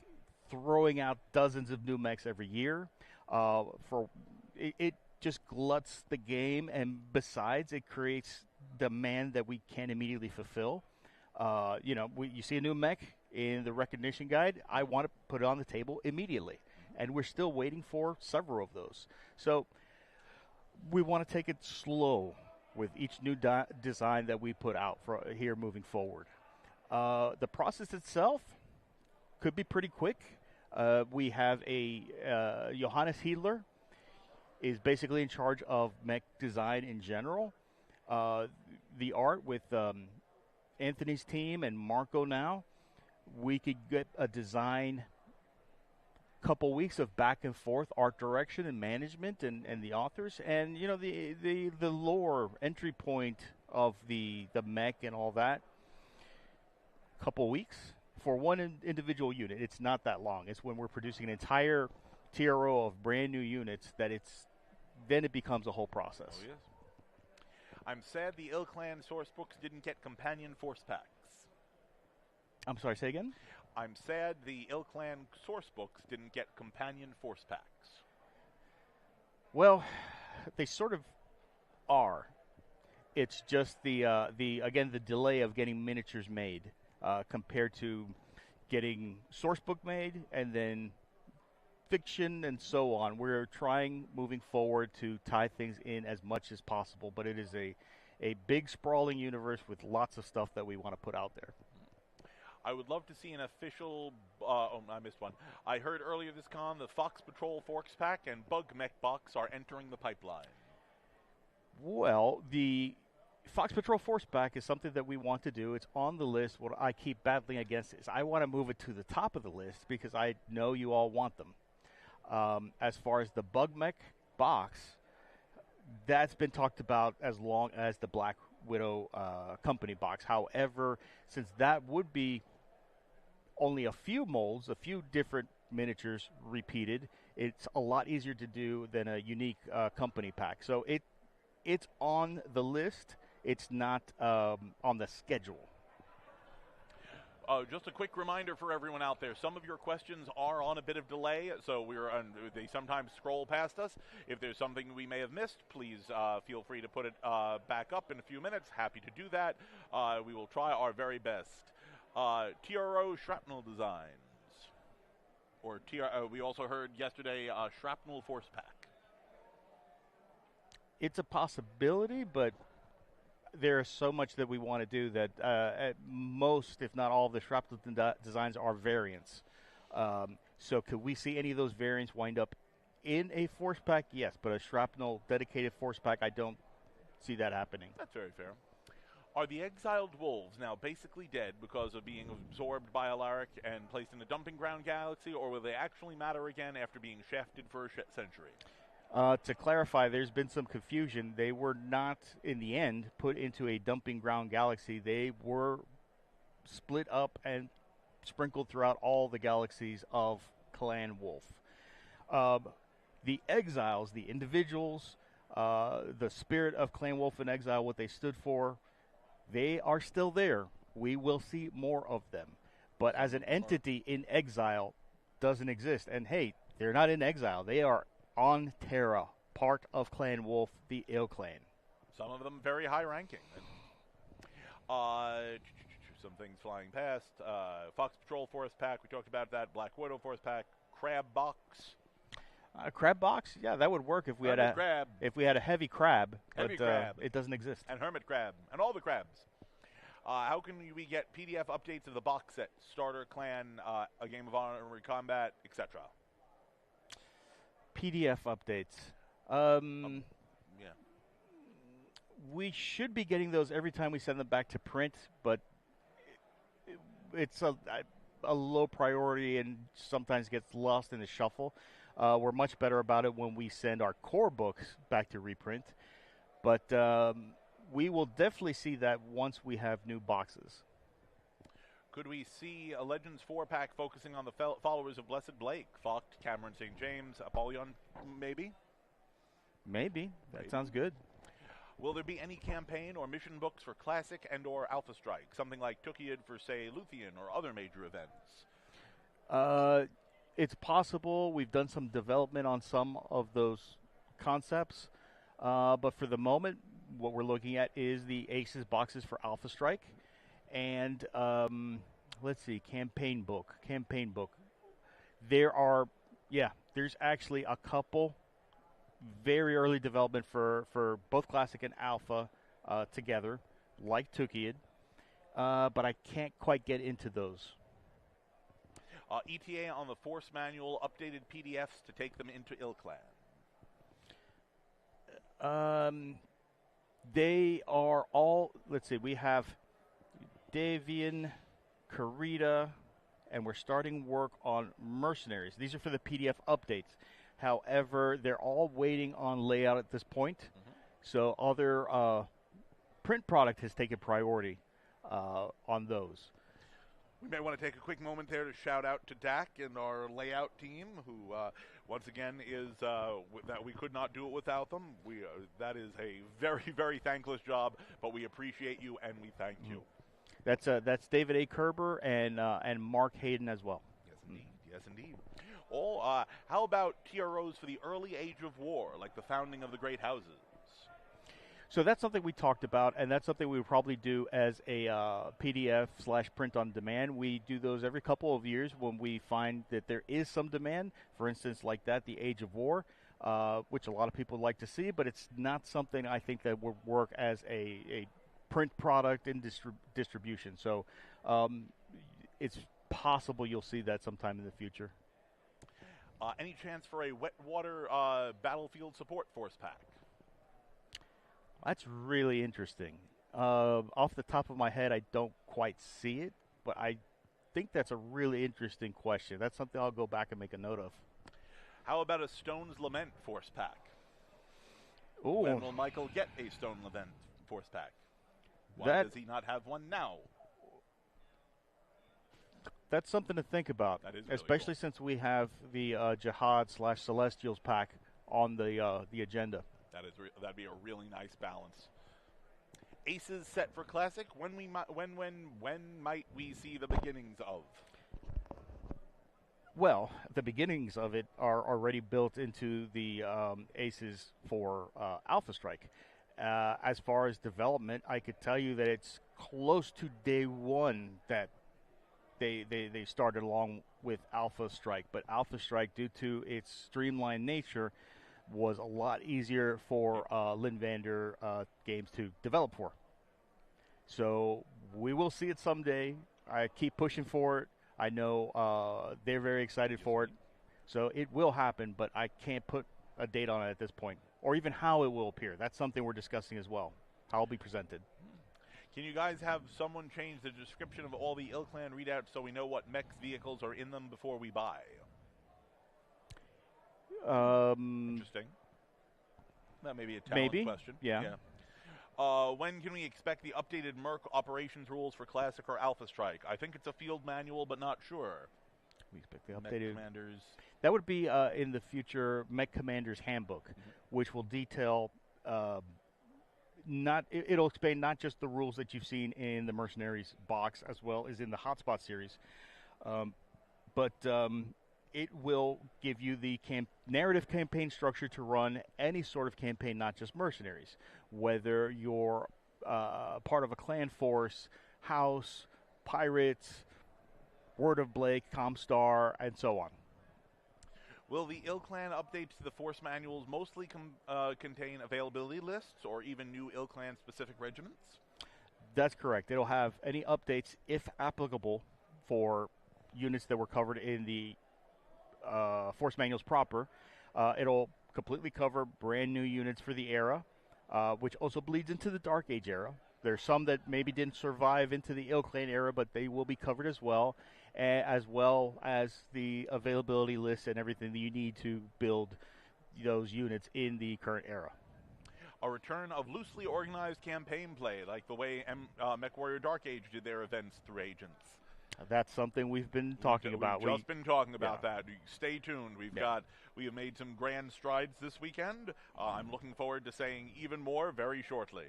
throwing out dozens of new mechs every year. For it just gluts the game, and besides, it creates demand that we can't immediately fulfill. You see a new mech in the recognition guide, I want to put it on the table immediately, and we're still waiting for several of those. So we want to take it slow with each new design that we put out for here moving forward. The process itself could be pretty quick. We have a Johannes Hiedler is basically in charge of mech design in general. The art with Anthony's team and Marco now, we could get a design couple weeks of back and forth art direction and management and the authors, and the lore entry point of the mech and all that. Couple weeks for one individual unit. It's not that long. It's when we're producing an entire TRO of brand new units that then it becomes a whole process. Oh yes. I'm sad the Ill Clan source books didn't get companion force packs. I'm sorry, say again? I'm sad the Ill Clan source books didn't get companion force packs. Well, they sort of are. It's just the delay of getting miniatures made compared to getting source book made and then fiction and so on. We're trying moving forward to tie things in as much as possible, but it is a big sprawling universe with lots of stuff that we want to put out there. I would love to see an official. I missed one. I heard earlier this con the Fox Patrol Forks Pack and Bug Mech Box are entering the pipeline. Well, the Fox Patrol Force Pack is something that we want to do. It's on the list. What I keep battling against is I want to move it to the top of the list because I know you all want them. As far as the Bug Mech Box, that's been talked about as long as the Black Widow company box. However, since that would be only a few molds, a few different miniatures repeated, it's a lot easier to do than a unique company pack. So it's on the list. It's not on the schedule. Just a quick reminder for everyone out there. Some of your questions are on a bit of delay, so they sometimes scroll past us. If there's something we may have missed, please feel free to put it back up in a few minutes. Happy to do that. We will try our very best. TRO Shrapnel Designs. We also heard yesterday Shrapnel Force Pack. It's a possibility, but there's so much that we want to do that at most, if not all, of the shrapnel designs are variants. So could we see any of those variants wind up in a force pack? Yes, but a shrapnel dedicated force pack, I don't see that happening. That's very fair. Are the exiled wolves now basically dead because of being absorbed by Alaric and placed in a dumping ground galaxy, or will they actually matter again after being shafted for a century? To clarify, there's been some confusion. They were not, in the end, put into a dumping ground galaxy. They were split up and sprinkled throughout all the galaxies of Clan Wolf. The exiles, the individuals, the spirit of Clan Wolf in exile, what they stood for, they are still there. We will see more of them. But as an entity in exile, doesn't exist. And hey, they're not in exile. They are on Terra, part of Clan Wolf, the Ill Clan. Some of them very high ranking. Some things flying past. Fox Patrol Force Pack, we talked about that. Black Widow Force Pack. Crab Box. Crab Box? Yeah, that would work if we had a heavy crab. Heavy crab. It doesn't exist. And Hermit Crab. And all the crabs. How can we get PDF updates of the box set? Starter, Clan, A Game of Honor, Combat, etc.? PDF updates. Yeah. We should be getting those every time we send them back to print, but it's a low priority and sometimes gets lost in the shuffle. We're much better about it when we send our core books back to reprint. But we will definitely see that once we have new boxes. Could we see a Legends 4-pack focusing on the followers of Blessed Blake, Focht, Cameron St. James, Apollyon, maybe? Maybe. That sounds good. Will there be any campaign or mission books for Classic and or Alpha Strike, something like Tukiad for, say, Luthien or other major events? It's possible. We've done some development on some of those concepts. But for the moment, what we're looking at is the Aces boxes for Alpha Strike. And let's see, campaign book. There's actually a couple very early development for both Classic and Alpha together, like Tukiad, but I can't quite get into those. ETA on the Force Manual, updated PDFs to take them into Ilclan. They are all, let's see, we have Davian, Karita, and we're starting work on Mercenaries. These are for the PDF updates. However, they're all waiting on layout at this point. So other print product has taken priority on those. We may want to take a quick moment there to shout out to Dak and our layout team, who once again is that we could not do it without them. That is a very, very thankless job, but we appreciate you and we thank you. That's David A. Kerber and Mark Hayden as well. Yes, indeed. How about TROs for the early age of war, like the founding of the great houses? So that's something we talked about, and that's something we would probably do as a PDF/print on demand. We do those every couple of years when we find that there is some demand. For instance, like that, the Age of War, which a lot of people like to see, but it's not something I think that would work as a print product in distribution. So it's possible you'll see that sometime in the future. Any chance for a wet water battlefield support force pack? That's really interesting. Off the top of my head, I don't quite see it, but I think that's a really interesting question. That's something I'll go back and make a note of. How about a Stone's Lament force pack? Ooh. When will Michael get a Stone Lament force pack? Why does he not have one now? That's something to think about, that is really especially cool. Since we have the Jihad/Celestials pack on the agenda. That'd be a really nice balance. Aces set for Classic. When might we see the beginnings of? Well, the beginnings of it are already built into the Aces for Alpha Strike. As far as development, I could tell you that it's close to day one that they started along with Alpha Strike. But Alpha Strike, due to its streamlined nature, was a lot easier for Lynn Vander games to develop for. So we will see it someday. I keep pushing for it. I know they're very excited for it. So it will happen, but I can't put a date on it at this point, or even how it will appear. That's something we're discussing as well, how it'll be presented. Can you guys have someone change the description of all the Ilclan readouts so we know what mechs vehicles are in them before we buy? Interesting. That may be a talent question. Yeah. When can we expect the updated Merc operations rules for Classic or Alpha Strike? I think it's a field manual, but not sure. We expect the updated Mech Commanders. That would be in the future Mech Commander's Handbook, which will detail. It'll explain not just the rules that you've seen in the Mercenaries box as well as in the Hotspot series, but it will give you the narrative campaign structure to run any sort of campaign, not just Mercenaries. Whether you're part of a clan force, house, pirates, Word of Blake, Comstar, and so on. Will the Ilclan updates to the Force manuals mostly contain availability lists or even new Ilclan-specific regiments? That's correct. It'll have any updates, if applicable, for units that were covered in the Force manuals proper. It'll completely cover brand new units for the era, which also bleeds into the Dark Age era. There's some that maybe didn't survive into the Ilklane era, but they will be covered as well as the availability list and everything that you need to build those units in the current era. A return of loosely organized campaign play, like the way MechWarrior Dark Age did their events through agents. That's something we've been talking about. We've just been talking about that. Stay tuned. We have made some grand strides this weekend. I'm looking forward to saying even more very shortly.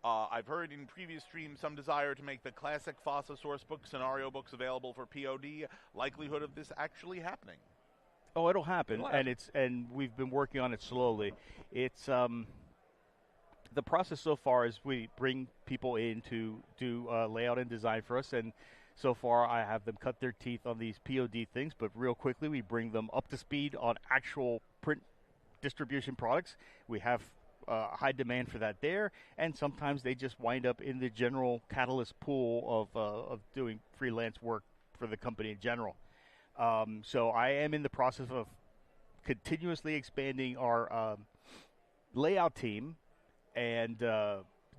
I've heard in previous streams some desire to make the classic FASA source book scenario books available for POD. Likelihood of this actually happening? Oh, it'll happen, and we've been working on it slowly. It's the process so far is we bring people in to do layout and design for us, and so far I have them cut their teeth on these POD things, but real quickly we bring them up to speed on actual print distribution products. We have high demand for that there, and sometimes they just wind up in the general Catalyst pool of doing freelance work for the company in general. So I am in the process of continuously expanding our layout team, and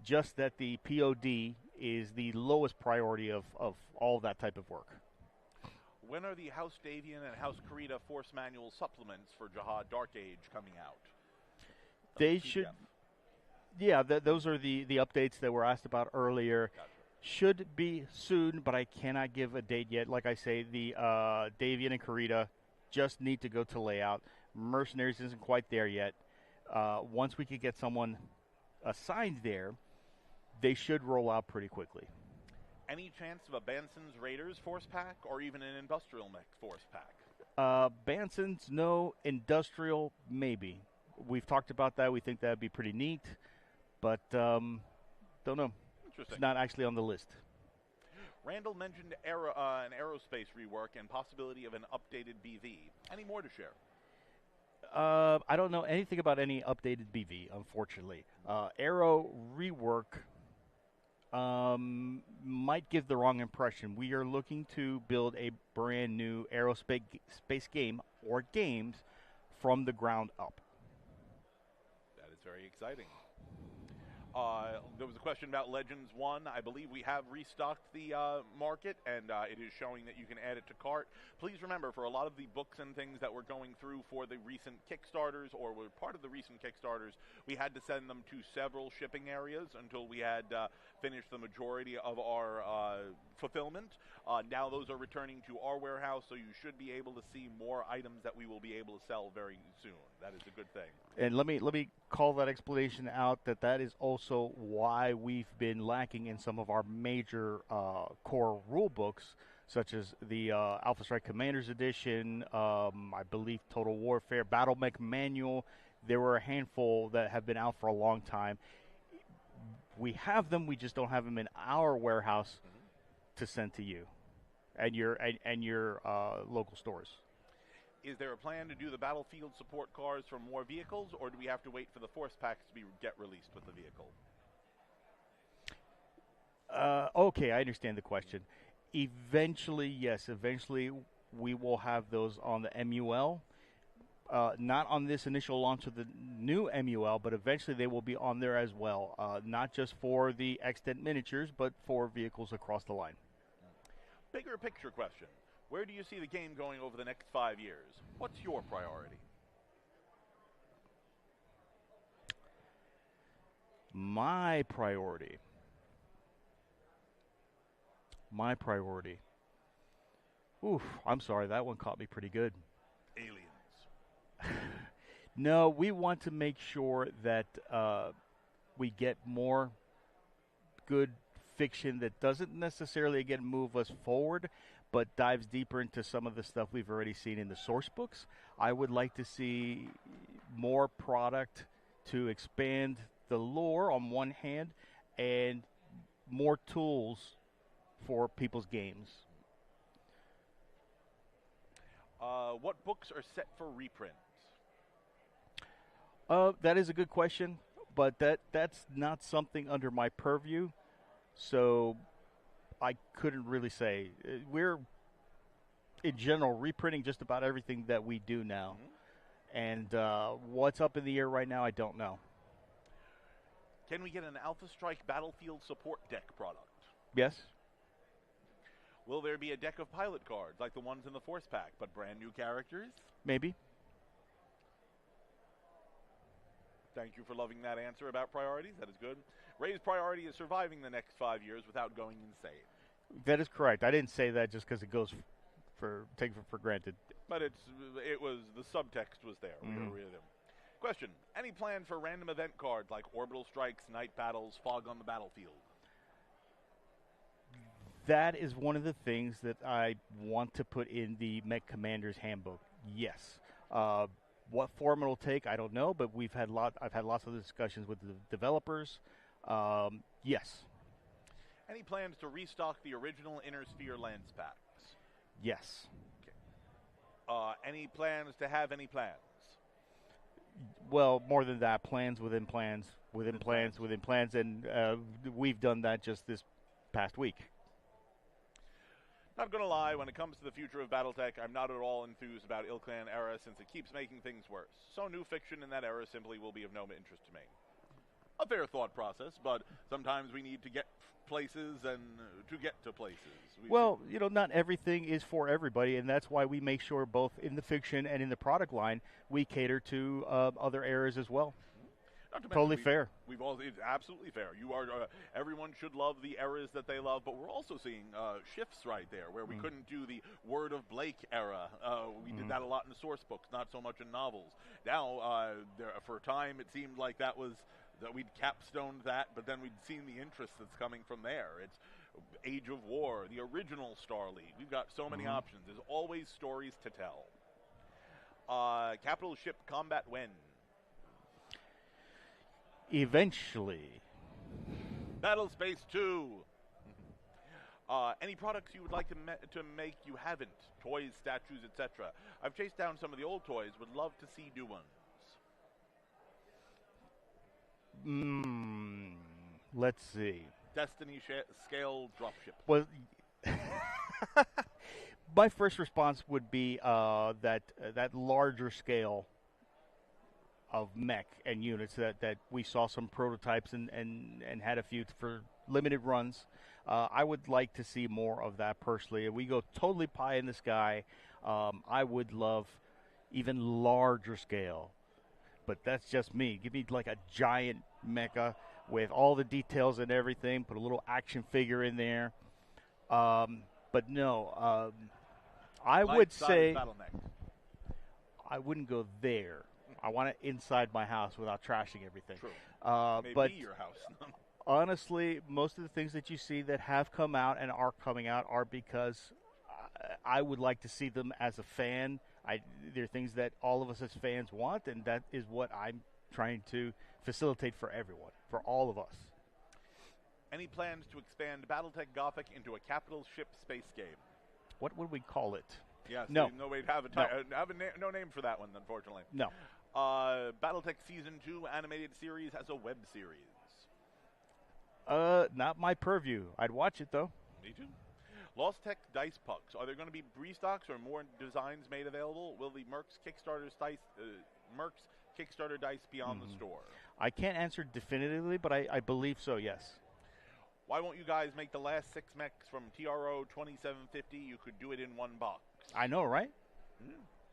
just that the POD is the lowest priority of all that type of work. When are the House Davian and House Karita Force Manual supplements for Jihad Dark Age coming out? They should, yeah, those are the updates that were asked about earlier. Gotcha. Should be soon, but I cannot give a date yet. Like I say, the Davian and Karita just need to go to layout. Mercenaries isn't quite there yet. Once we could get someone assigned there, they should roll out pretty quickly. Any chance of a Banson's Raiders force pack or even an Industrial Mech force pack? Banson's, no. Industrial, maybe. We've talked about that. We think that would be pretty neat, but don't know. It's not actually on the list. Randall mentioned an aerospace rework and possibility of an updated BV. Any more to share? I don't know anything about any updated BV, unfortunately. Aero rework might give the wrong impression. We are looking to build a brand new aerospace game or games from the ground up. That is very exciting. There was a question about Legends 1. I believe we have restocked the market, and it is showing that you can add it to cart. Please remember, for a lot of the books and things that we're going through for the recent Kickstarters, or were part of the recent Kickstarters, we had to send them to several shipping areas until we had finished the majority of our fulfillment. Now those are returning to our warehouse, so you should be able to see more items that we will be able to sell very soon. That is a good thing. And let me call that explanation out, that is also why we've been lacking in some of our major core rule books, such as the Alpha Strike Commanders Edition, I believe Total Warfare, Battle Mech Manual. There were a handful that have been out for a long time. We have them, we just don't have them in our warehouse to send to you and your local stores. Is there a plan to do the battlefield support cars for more vehicles, or do we have to wait for the force packs to get released with the vehicle? Okay, I understand the question. Eventually, yes. Eventually, we will have those on the MUL. Not on this initial launch of the new MUL, but eventually they will be on there as well. Not just for the extant miniatures, but for vehicles across the line. Bigger picture question. Where do you see the game going over the next 5 years? What's your priority? My priority. Oof, I'm sorry, that one caught me pretty good. Aliens. No, we want to make sure that we get more good fiction that doesn't necessarily, again, move us forward, but dives deeper into some of the stuff we've already seen in the source books. I would like to see more product to expand the lore on one hand, and more tools for people's games. What books are set for reprints? That is a good question, but that's not something under my purview, so I couldn't really say. We're, in general, reprinting just about everything that we do now. And what's up in the air right now, I don't know. Can we get an Alpha Strike Battlefield support deck product? Yes. Will there be a deck of pilot cards like the ones in the Force Pack, but brand new characters? Maybe. Thank you for loving that answer about priorities. That is good. Ray's priority is surviving the next 5 years without going insane. That is correct. I didn't say that just because it goes taken for granted. But it was the subtext was there. We were reading them. Question: any plan for random event cards like orbital strikes, night battles, fog on the battlefield? That is one of the things that I want to put in the Mech Commander's Handbook. Yes. What form it'll take, I don't know, but I've had lots of discussions with the developers. Yes. Any plans to restock the original Inner Sphere lens packs? Yes. Okay. Any plans to have any plans? Well, more than that, plans within plans, within plans, within plans, and we've done that just this past week. Not going to lie, when it comes to the future of Battletech, I'm not at all enthused about Ilklan era since it keeps making things worse. So new fiction in that era simply will be of no interest to me. A fair thought process, but sometimes we need to get places and to get to places. Well, not everything is for everybody, and that's why we make sure both in the fiction and in the product line, we cater to other eras as well. Totally fair. It's absolutely fair. You are everyone should love the eras that they love, but we're also seeing shifts right there where we couldn't do the Word of Blake era. We did that a lot in the source books, not so much in novels. Now, for a time, it seemed like that we'd capstoned that, but then we'd seen the interest that's coming from there. It's Age of War, the original Star League. We've got so many options. There's always stories to tell. Capital ship combat when? Eventually. Battle Space 2. Any products you would like to make you haven't? Toys, statues, etc. I've chased down some of the old toys. Would love to see new ones. Let's see. Destiny scale dropship. Well, my first response would be that larger scale of mech and units that we saw some prototypes and had a few for limited runs. I would like to see more of that personally. If we go totally pie in the sky, I would love even larger scale. But that's just me. Give me like a giant mecha with all the details and everything. Put a little action figure in there. But no, I would say I wouldn't go there. I want it inside my house without trashing everything. True. Maybe but your house. honestly, most of the things that you see that have come out and are coming out are because I would like to see them as a fan. They're things that all of us as fans want, and that is what I'm trying to facilitate for everyone, for all of us. Any plans to expand Battletech Gothic into a capital ship space game? What would we call it? Yes, no. We'd have no name for that one, unfortunately. No. Battletech Season 2 animated series as a web series. Not my purview. I'd watch it, though. Me too. Lost Tech Dice Pucks. Are there going to be restocks or more designs made available? Will the Mercs Kickstarter dice be on the store? I can't answer definitively, but I believe so, yes. Why won't you guys make the last 6 mechs from TRO 2750? You could do it in one box. I know, right?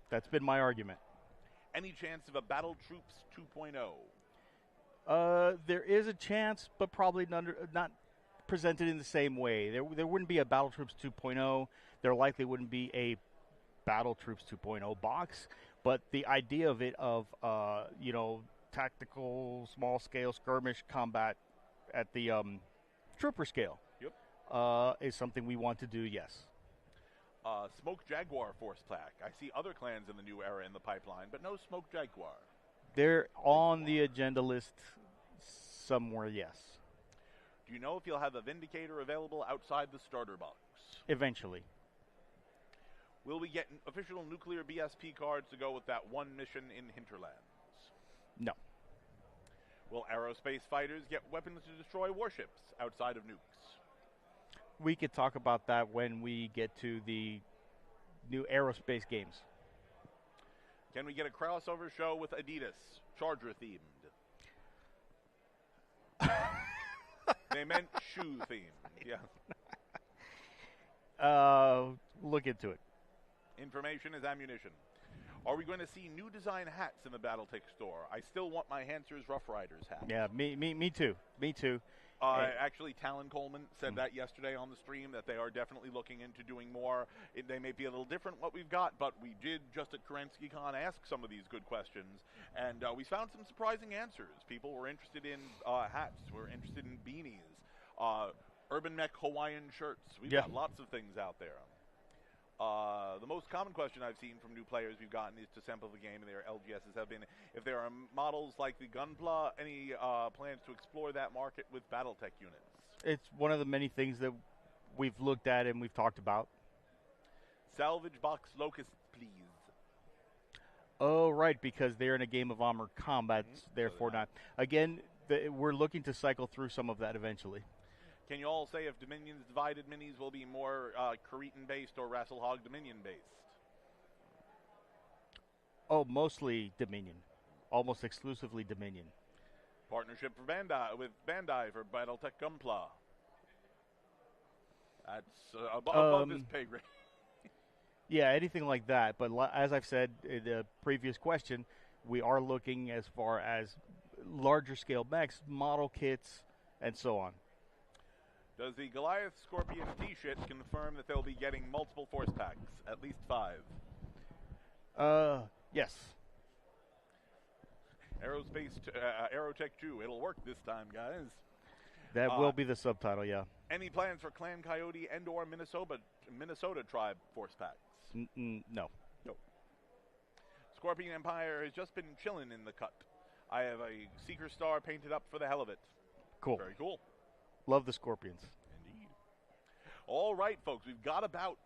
That's been my argument. Any chance of a Battle Troops 2.0? There is a chance, but probably not presented in the same way. There wouldn't be a Battle Troops 2.0. There likely wouldn't be a Battle Troops 2.0 box. But the idea of it, tactical, small-scale skirmish combat at the trooper scale, is something we want to do, yes. Smoke Jaguar Force Pack. I see other clans in the new era in the pipeline, but no Smoke Jaguar. They're on the agenda list somewhere, yes. Do you know if you'll have a Vindicator available outside the starter box? Eventually. Will we get official nuclear BSP cards to go with that one mission in Hinterlands? No. Will aerospace fighters get weapons to destroy warships outside of nukes? We could talk about that when we get to the new aerospace games. Can we get a crossover show with Adidas, Charger themed? They meant shoe theme. Yeah. Look into it. Information is ammunition. Are we going to see new design hats in the BattleTech store? I still want my Hansers Rough Riders hat. Yeah, me too. Me too. Actually, Talon Coleman said that yesterday on the stream, that they are definitely looking into doing more. They may be a little different what we've got, but we did just at KerenskyCon ask some of these good questions, and we found some surprising answers. People were interested in hats, were interested in beanies, Urban Mech Hawaiian shirts. We've got lots of things out there. The most common question I've seen from new players we've gotten is to sample the game, and their LGSs have been if there are models like the Gunpla, any plans to explore that market with BattleTech units? It's one of the many things that we've looked at and we've talked about. Salvage box Locust, please. Oh, right, because they're in a game of armored combat, therefore not. Again, we're looking to cycle through some of that eventually. Can you all say if Dominion's Divided minis will be more Cretan-based or Rasselhog Dominion-based? Oh, mostly Dominion. Almost exclusively Dominion. Partnership for with Bandai for BattleTech Gunpla. That's above this pay grade. Yeah, anything like that. But as I've said in the previous question, we are looking as far as larger scale mechs, model kits, and so on. Does the Goliath Scorpion T-Shit confirm that they'll be getting multiple force packs? At least 5. Yes. Aerotech 2. It'll work this time, guys. That will be the subtitle, yeah. Any plans for Clan Coyote and or Minnesota Tribe force packs? No. Nope. Scorpion Empire has just been chilling in the cut. I have a Seeker Star painted up for the hell of it. Cool. Very cool. Love the Scorpions. Indeed. All right, folks. We've got about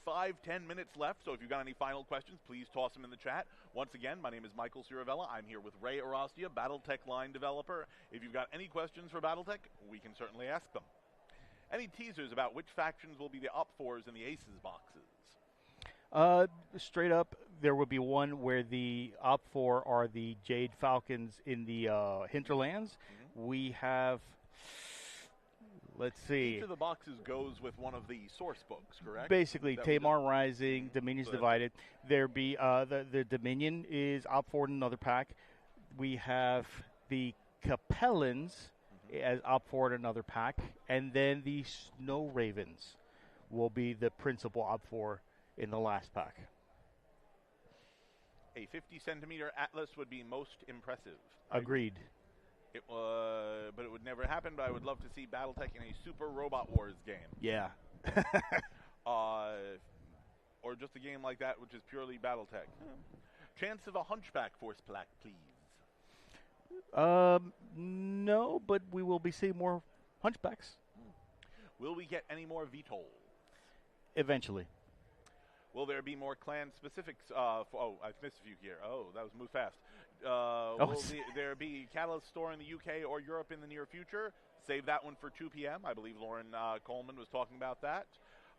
5-10 minutes left, so if you've got any final questions, please toss them in the chat. Once again, my name is Michael Ciravella. I'm here with Ray Arostia, BattleTech line developer. If you've got any questions for BattleTech, we can certainly ask them. Any teasers about which factions will be the Op4s in the Aces boxes? Straight up, there will be one where the Op4 are the Jade Falcons in the hinterlands. We have... Let's see. Each of the boxes goes with one of the source books, correct? Basically, Tamar Rising, Dominion's Divided. There be the Dominion is Op4 in another pack. We have the Capellans as Op4 in another pack, and then the Snow Ravens will be the principal Op4 in the last pack. A 50-centimeter Atlas would be most impressive. Agreed. But it would never happen, but I would love to see BattleTech in a Super Robot Wars game. Yeah. Or just a game like that, which is purely BattleTech. Chance of a Hunchback force pack, please. No, but we will be seeing more Hunchbacks. Will we get any more VTOL? Eventually. Will there be more clan specifics? I've missed a few here. Oh, that was moved fast. Will there be Catalyst store in the UK or Europe in the near future? Save that one for 2 p.m. I believe Lauren Coleman was talking about that.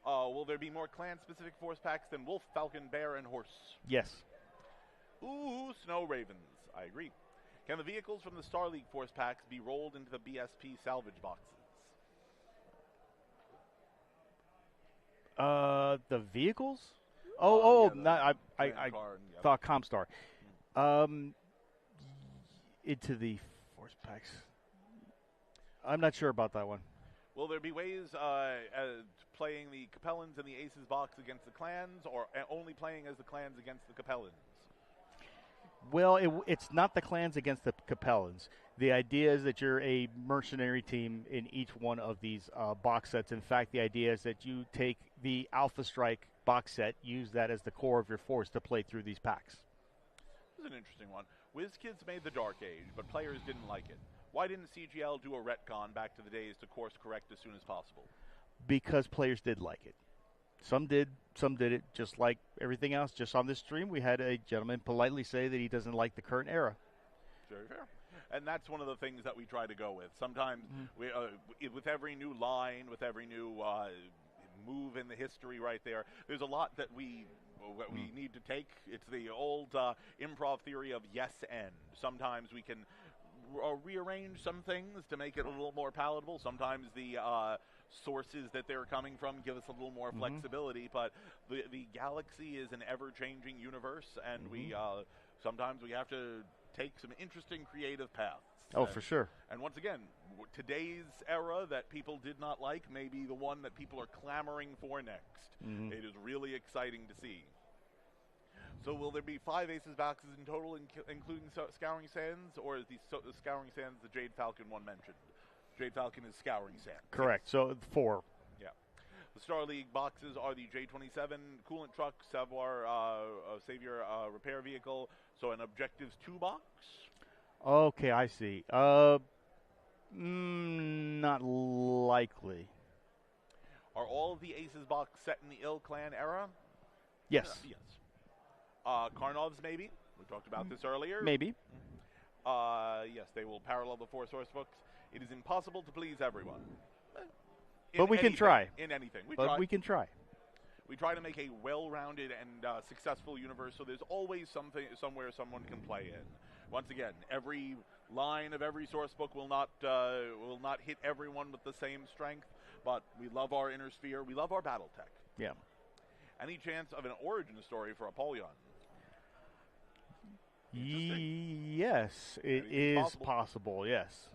Will there be more clan-specific force packs than Wolf, Falcon, Bear, and Horse? Yes. Ooh, Snow Ravens. I agree. Can the vehicles from the Star League force packs be rolled into the BSP salvage boxes? The vehicles? I thought Comstar. Into the force packs. I'm not sure about that one. Will there be ways playing the Capellans and the Aces box against the clans, or only playing as the clans against the Capellans? Well, it's not the clans against the Capellans. The idea is that you're a mercenary team in each one of these box sets. In fact, the idea is that you take the Alpha Strike box set, use that as the core of your force to play through these packs. This is an interesting one. WizKids made the Dark Age, but players didn't like it. Why didn't CGL do a retcon back to the days to course correct as soon as possible? Because players did like it. Some did it just like everything else. Just on this stream, we had a gentleman politely say that he doesn't like the current era. Very fair. And that's one of the things that we try to go with. Sometimes, with every new line, with every new move in the history right there, there's a lot that we need to take. It's the old improv theory of yes and. Sometimes we can rearrange some things to make it a little more palatable. Sometimes the sources that they're coming from give us a little more flexibility, but the galaxy is an ever-changing universe, and we sometimes we have to take some interesting creative paths. Oh, for sure. And once again, today's era that people did not like may be the one that people are clamoring for next. It is really exciting to see. So will there be 5 Aces boxes in total, including Scouring Sands, or is the Scouring Sands the Jade Falcon one mentioned? Jade Falcon is Scouring Sands. Correct. So 4. Yeah. The Star League boxes are the J-27 coolant truck, Savior repair vehicle, so an Objectives 2 box. Okay, I see. Not likely. Are all of the Aces box set in the Ill Clan era? Yes. Yes. Karnovs, maybe. We talked about this earlier. Maybe. Yes, they will parallel the 4 source books. It is impossible to please everyone. But we can try. In anything. We can try. We try to make a well-rounded and successful universe, so there's always somewhere someone can play in. Once again, every line of every source book will not hit everyone with the same strength, but we love our inner sphere. We love our BattleTech. Yeah. Any chance of an origin story for Apollyon? Yes, it is possible. Yes.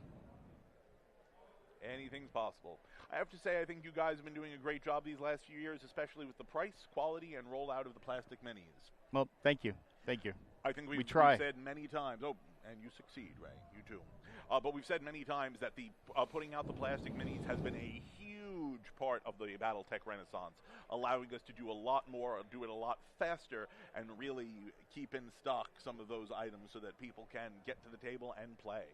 Anything's possible. I have to say, I think you guys have been doing a great job these last few years, especially with the price, quality, and rollout of the plastic minis. Well, thank you. Thank you. I think we've try. said many times, and you succeed, Ray, you too. But we've said many times that the putting out the plastic minis has been a huge part of the BattleTech renaissance, allowing us to do a lot more, do it a lot faster, and really keep in stock some of those items so that people can get to the table and play.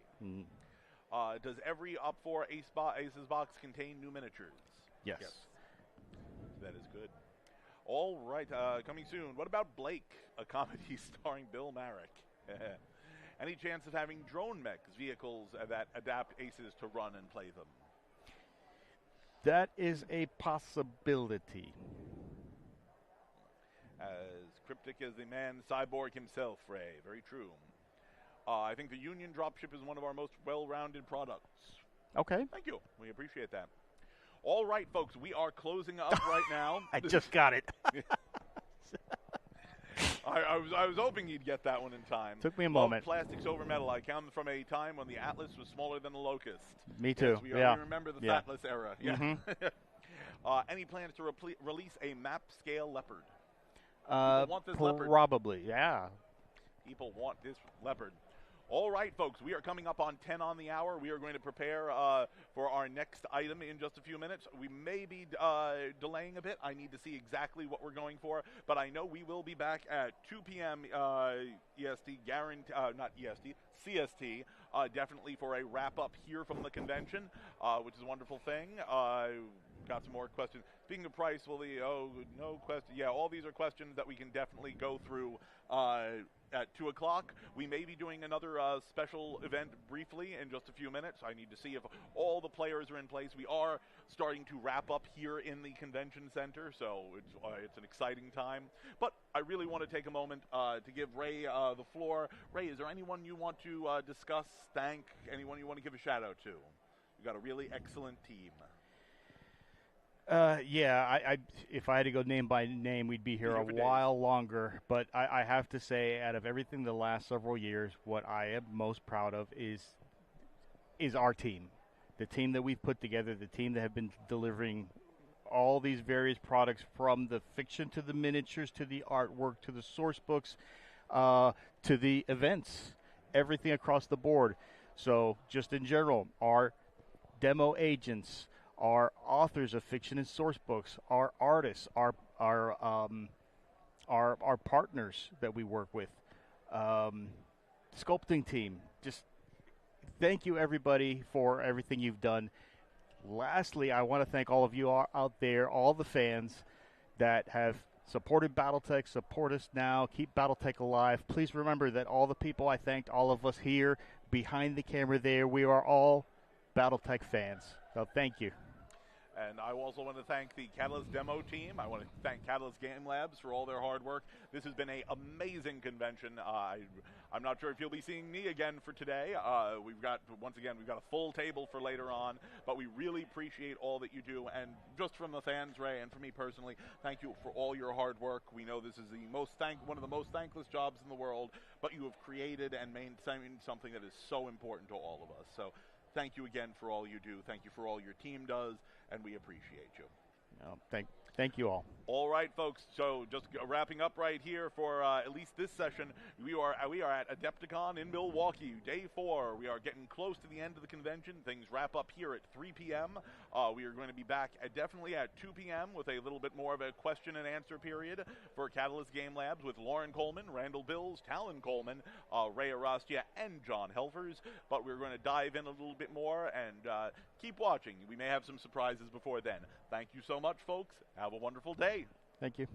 Does every Up 4 Aces box contain new miniatures? Yes. That is good. All right, coming soon. What about Blake, a comedy starring Bill Marek? Any chance of having drone mechs, vehicles that adapt Aces to run and play them? That is a possibility. As cryptic as the man Cyborg himself, Ray. Very true. I think the Union dropship is one of our most well-rounded products. Okay. Thank you. We appreciate that. All right, folks, we are closing up right now. I just got it. I was hoping you'd get that one in time. Took me a moment. Plastics over metal. I come from a time when the Atlas was smaller than the Locust. Me too. Yes, we remember the Atlas era. Yeah. Any plans to release a map scale leopard? People want this leopard. Probably, yeah. People want this leopard. All right, folks, we are coming up on 10 on the hour. We are going to prepare for our next item in just a few minutes. We may be delaying a bit. I need to see exactly what we're going for, but I know we will be back at 2 p.m. EST, not EST, CST, definitely for a wrap-up here from the convention, which is a wonderful thing. Got some more questions. Speaking of price, no question. Yeah, all these are questions that we can definitely go through at 2 o'clock. We may be doing another special event briefly in just a few minutes. I need to see if all the players are in place. We are starting to wrap up here in the convention center, so it's an exciting time. But I really want to take a moment to give Ray the floor. Ray, is there anyone you want to discuss, thank, anyone you want to give a shout-out to? You've got a really excellent team. If I had to go name by name, we'd be here a while longer. But I have to say, out of everything the last several years, what I am most proud of is our team. The team that we've put together, the team that have been delivering all these various products, from the fiction to the miniatures to the artwork to the source books to the events, everything across the board. So just in general, our demo agents, our authors of fiction and source books, our artists, our partners that we work with, sculpting team. Just thank you, everybody, for everything you've done. Lastly, I want to thank all of you out there, all the fans that have supported BattleTech, support us now, keep BattleTech alive. Please remember that all the people I thanked, all of us here behind the camera there, we are all BattleTech fans. So thank you. And I also want to thank the Catalyst demo team. I want to thank Catalyst Game Labs for all their hard work. This has been an amazing convention. I'm not sure if you'll be seeing me again for today. Once again, we've got a full table for later on, but we really appreciate all that you do. And just from the fans, Ray, and for me personally, thank you for all your hard work. We know this is one of the most thankless jobs in the world, but you have created and maintained something that is so important to all of us. So thank you again for all you do. Thank you for all your team does, and we appreciate you. Thank you all. All right, folks. So just wrapping up right here for at least this session, we are at Adepticon in Milwaukee, day 4. We are getting close to the end of the convention. Things wrap up here at 3 p.m. We are going to be back definitely at 2 p.m. with a little bit more of a question and answer period for Catalyst Game Labs with Lauren Coleman, Randall Bills, Talon Coleman, Ray Arastia, and John Helfers. But we're going to dive in a little bit more and keep watching. We may have some surprises before then. Thank you so much, folks. Have a wonderful day. Thank you.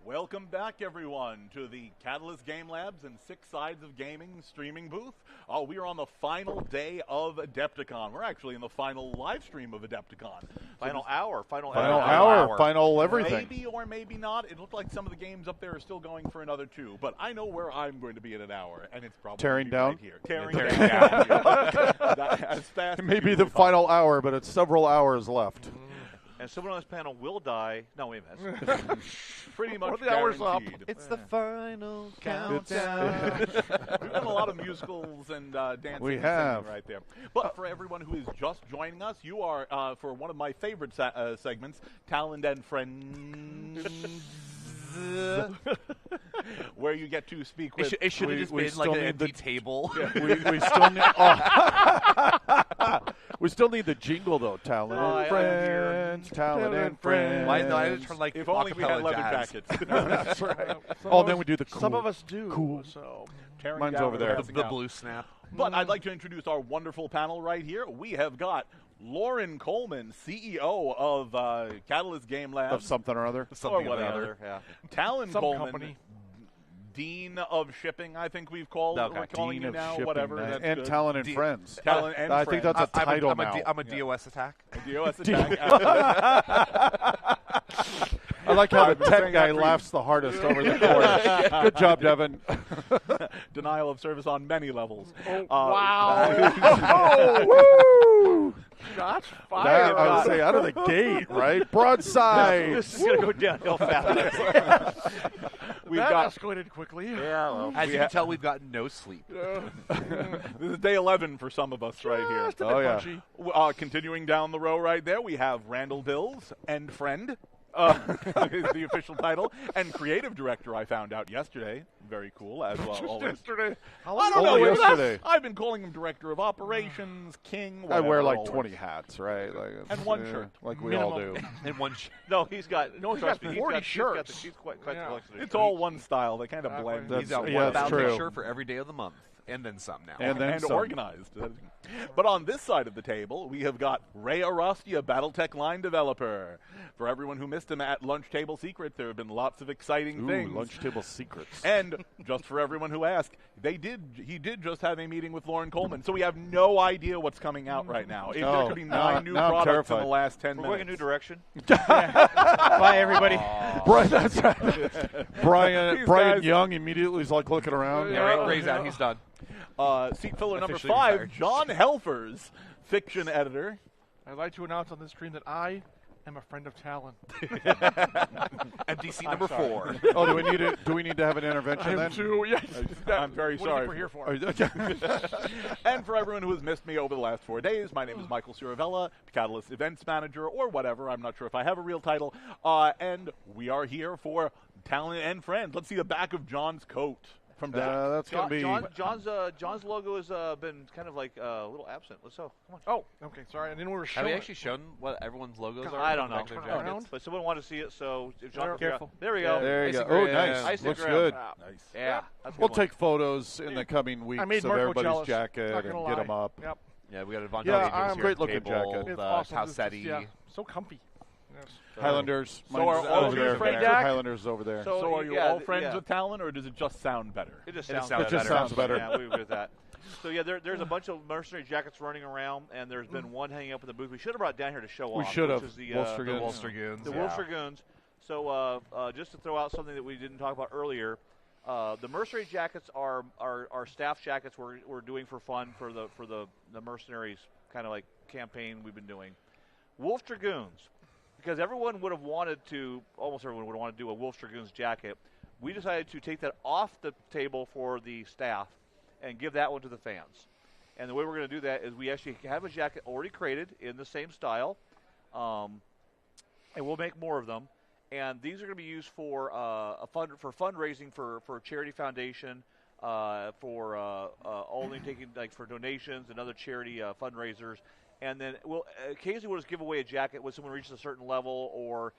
Welcome back, everyone, to the Catalyst Game Labs and Six Sides of Gaming streaming booth. We are on the final day of Adepticon. We're actually in the final live stream of Adepticon. Final hour, final everything. Maybe or maybe not. It looked like some of the games up there are still going for another 2, but I know where I'm going to be in an hour, and it's probably Tearing down? right here. Tearing down. As fast Maybe as the humanly final hour, but it's several hours left. And someone on this panel will die. No, wait a minute. pretty much the hour's up. guaranteed. It's the final It's- countdown. We've done a lot of musicals and dancing We and have. singing right there. But for everyone who is just joining us, you are, for one of my favorite segments, Talent and Friends, where you get to speak with... It should have We- just we been still like an need empty the- table. we still need. We still need the jingle though. Talent I- and friends, talent and friends. Why not? I just turn like If only we had acapella leather jazz. jackets. That's right. Some Oh, of then us- we do the cool. Some of us do. Cool. So Tearing Mine's down over and there. passing The out. blue snap. But I'd like to introduce our wonderful panel right here. We have got Lauren Coleman, CEO of Catalyst Game Labs. Of something or other. Something or or the whatever. other. Yeah. Talon Some Coleman, company. Dean of Shipping, I think we've called. Okay. We're calling Dean you of now, shipping, whatever. nice. That's And good. talent and D- friends. Talent and I think friends. that's a title I'm now. I'm a DOS attack. DOS attack. I like how the I've been tech saying guy that for laughs the hardest over the corner. Good job, Devin. Denial of service on many levels. wow. Oh, woo! Shots That, fired. I would say out of the gate, right? Broadside. This is going to go downhill fast. We've that got escalated quickly. Yeah, well, as you can tell, we've got no sleep. this is day 11 for some of us right here. Just a bit Oh, yeah. punchy. Continuing down the row right there, we have Randall Dills and friend. Is the official title, and creative director. I found out yesterday. Very cool as well. Always. Yesterday. How I don't Only know. yesterday. I've been calling him director of operations, king. I wear whatever, like always. 20 hats, right? Like, And one shirt. like we all do. Minimum. And one. No, he's got. No, he's trust got me, 40 he's shirts. He's quite Yeah. the collection. It's all one style. They kind of Exactly. blend. That's- He's got yeah, one that's bounty true. shirt for every day of the month, and then some now. and some. organized. But on this side of the table, we have got Ray Arostia, BattleTech line developer. For everyone who missed him at Lunch Table Secrets, there have been lots of exciting Ooh, things. lunch table secrets. And just for everyone who asked, he did just have a meeting with Lauren Coleman, so we have no idea what's coming out right now. If there Oh, could be now- 9 new now I'm products in terrified. the last 10 We're minutes. going a new direction. Bye, everybody. Brian, that's right. Brian These Brian guys- Young immediately is like looking around. Yeah, Ray's out. He's done. Seat filler number Officially 5, retired. John Helfers, fiction editor. I'd like to announce on this stream that I am a friend of Talon. Empty seat number 4. Oh, do we need to have an intervention I then? am too. Yes. I'm very What sorry. are you here for? And for everyone who has missed me over the last 4 days, my name is Michael Ciravella, Catalyst Events Manager, or whatever. I'm not sure if I have a real title. And we are here for Talent and Friends. Let's see the back of John's coat from Dak. That's going to be. John's logo has been kind of like a little absent. Let's go. Come on. Oh, okay. Sorry. I didn't want to show Have we it. actually shown what everyone's logos are? I on don't the know. back of their Turn jackets? around. But someone wanted to see it, so if John There- careful. There we go. There you go. Icy Oh, Graham. nice. Icy Looks Graham. good. Nice. Yeah. That's a We'll good one. take photos in the coming weeks I made of Marco everybody's jealous. jacket Not and gonna get lie. them up. Yep. Yeah, we got a bunch Yeah, of I'm great looking jacket. It's The awesome. It's Pausetti. just, yeah, so comfy. Yes. Highlanders. So mine's are all over of you there. friends, Your Dak? Highlanders over there. So are you yeah, all friends yeah. with Talon, or does it just sound better? It just It sounds just better. sounds better. Yeah, we agree with that. So yeah, there's a bunch of mercenary jackets running around, and there's been one hanging up in the booth. We should have brought it down here to show We off. should which have. is the Wolfster Goons. Wolfster Goons. The Yeah. Wolfster Goons. So just to throw out something that we didn't talk about earlier, the mercenary jackets are staff jackets we're doing for fun for the mercenaries kind of like campaign we've been doing. Wolf Dragoons, because everyone would have wanted to, almost everyone would want to do a Wolf Dragoons jacket. We decided to take that off the table for the staff and give that one to the fans. And the way we're going to do that is we actually have a jacket already created in the same style, and we'll make more of them. And these are going to be used for for fundraising for charity foundation, for only taking like for donations and other charity fundraisers. And then occasionally we'll just give away a jacket when someone reaches a certain level, or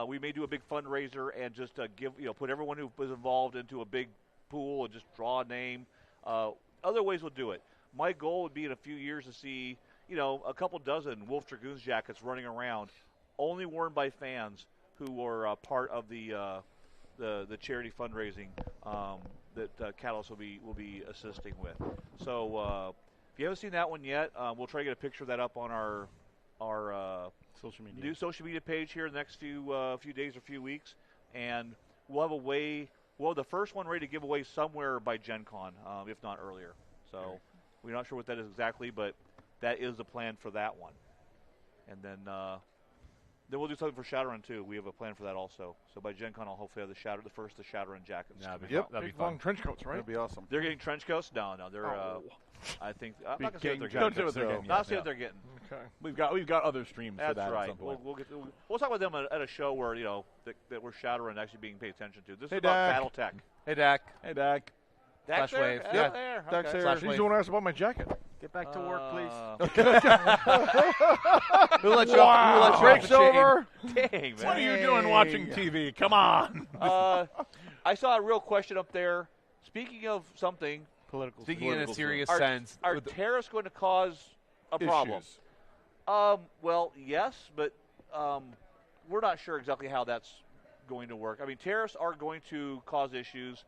we may do a big fundraiser and just put everyone who was involved into a big pool and just draw a name. Other ways we'll do it. My goal would be in a few years to see a couple dozen Wolf Dragoons jackets running around, only worn by fans who were part of the the charity fundraising that Catalyst will be assisting with. So if you haven't seen that one yet, we'll try to get a picture of that up on our social media. New social media page here in the next few days or few weeks, and we'll have the first one ready to give away somewhere by Gen Con, if not earlier. So we're not sure what that is exactly, but that is the plan for that one. And then we'll do something for Shadowrun too. We have a plan for that also. So by Gen Con, I'll hopefully have the first Shadowrun jackets. Yeah, That'd big long trench coats, right? That'd be awesome. They're getting trench coats? No, they're. I think I'm not gonna say what they're Don't getting. say what they're getting. Not say what they're getting. Okay. We've got other streams for That's that right. at some point. We'll talk about them at a show where that we're Shadowrun actually being paid attention to. This Hey, is about Dak. BattleTech. Hey, Dak. Hey, Dak. Dak's Flash there? wave. Yeah, Yeah. there. Dak's Okay. there. Flash He's wave. the one who asked about my jacket. Get back to work, please. Who let you off? Who let you off Break's the chain? over. Dang, What are man. you doing watching TV? Come on. I saw a real question up there. Speaking of something, Political. Thinking in a Political serious are, sense. are with the- tariffs going to cause a problem? Issues. Well, yes, but we're not sure exactly how that's going to work. I mean, tariffs are going to cause issues,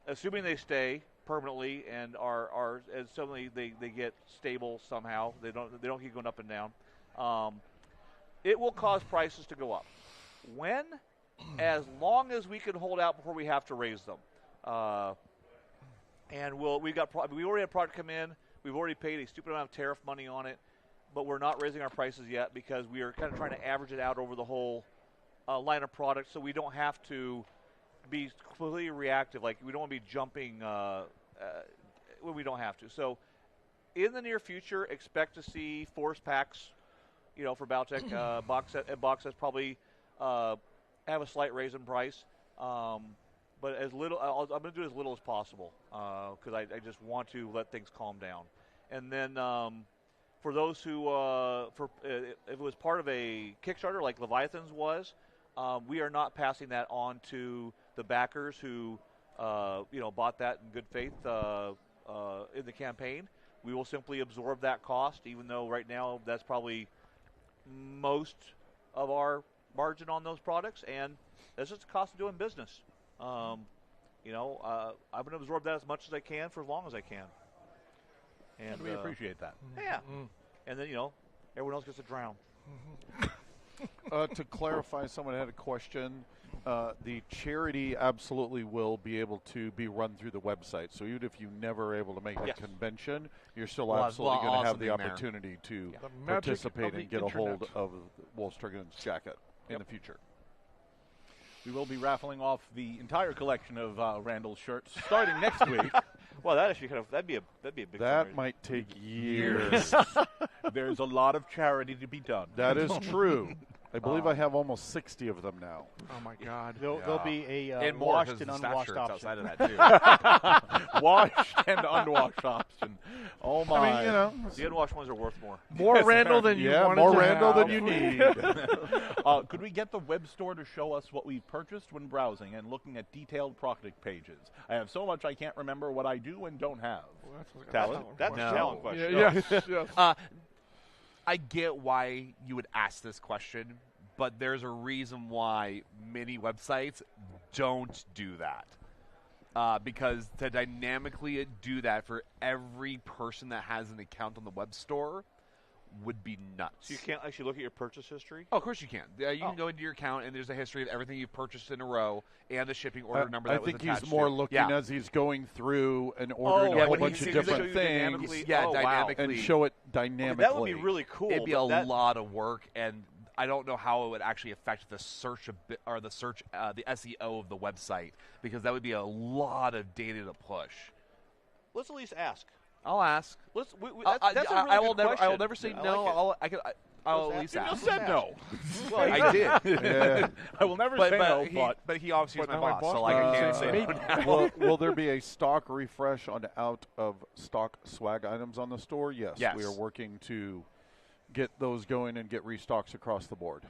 assuming they stay permanently and and suddenly they get stable somehow. They don't keep going up and down. It will cause prices to go up. When? As long as we can hold out before we have to raise them. And we already had product come in. We've already paid a stupid amount of tariff money on it, but we're not raising our prices yet because we are kind of trying to average it out over the whole line of products, so we don't have to be completely reactive. Like we don't want to be jumping when we don't have to. So in the near future, expect to see force packs, for Battletech box sets probably have a slight raise in price. But as little, I'm going to do as little as possible because I just want to let things calm down. And then for those who, if it was part of a Kickstarter like Leviathan's was, we are not passing that on to the backers who, bought that in good faith in the campaign. We will simply absorb that cost, even though right now that's probably most of our margin on those products, and that's just the cost of doing business. I'm going to absorb that as much as I can for as long as I can. And we appreciate that. Yeah. And then, everyone else gets to drown. To clarify, someone had a question. The charity absolutely will be able to be run through the website. So even if you never are able to make Yes. a convention, you're still Well, absolutely well, going to have awesome the in there. opportunity to The magic participate of the and get a hold internet. of Wolfstrigan's jacket in the future. We will be raffling off the entire collection of Randall's shirts starting next week. Well, that actually that'd be a big That fundraiser. might take years. There's a lot of charity to be done. That is true. I believe I have almost 60 of them now. Oh my God. There'll be a and more washed 'cause and the staff unwashed shirts option. outside of that too. Washed and unwashed option. Oh my! I mean, The unwashed ones are worth more. more Randall than you Yeah, wanted more to Randall have. than you need. Could we get the web store to show us what we've purchased when browsing and looking at detailed product pages? I have so much I can't remember what I do and don't have. Well, that's a Talon? solid That's question. a challenge question. Yeah, yes. I get why you would ask this question, but there's a reason why many websites don't do that. Because to dynamically do that for every person that has an account on the web store would be nuts. So you can't actually look at your purchase history? Oh, of course you can. You can go into your account, and there's a history of everything you've purchased in a row and the shipping order number that I was think attached he's more to it. looking Yeah. as he's going through and ordering yeah, a whole when he bunch of sees it show different you things dynamically. Yeah, Oh, wow. dynamically. and show it Okay, dynamically. that would be really cool. It'd be but a that- lot of work, and I don't know how it would actually affect the search or the search, the SEO of the website, because that would be a lot of data to push. Let's at least ask. I'll ask. That's a really I will good never. I question. will never say I no. like it. I'll Let's at least ask. ask. You just said no. Well, I did. Yeah. I will never say no, but he obviously is But my now my boss, so boss like I knows. can't say Maybe. no now. will there be a stock refresh on out of stock swag items on the store? Yes. Yes. We are working to get those going and get restocks across the board.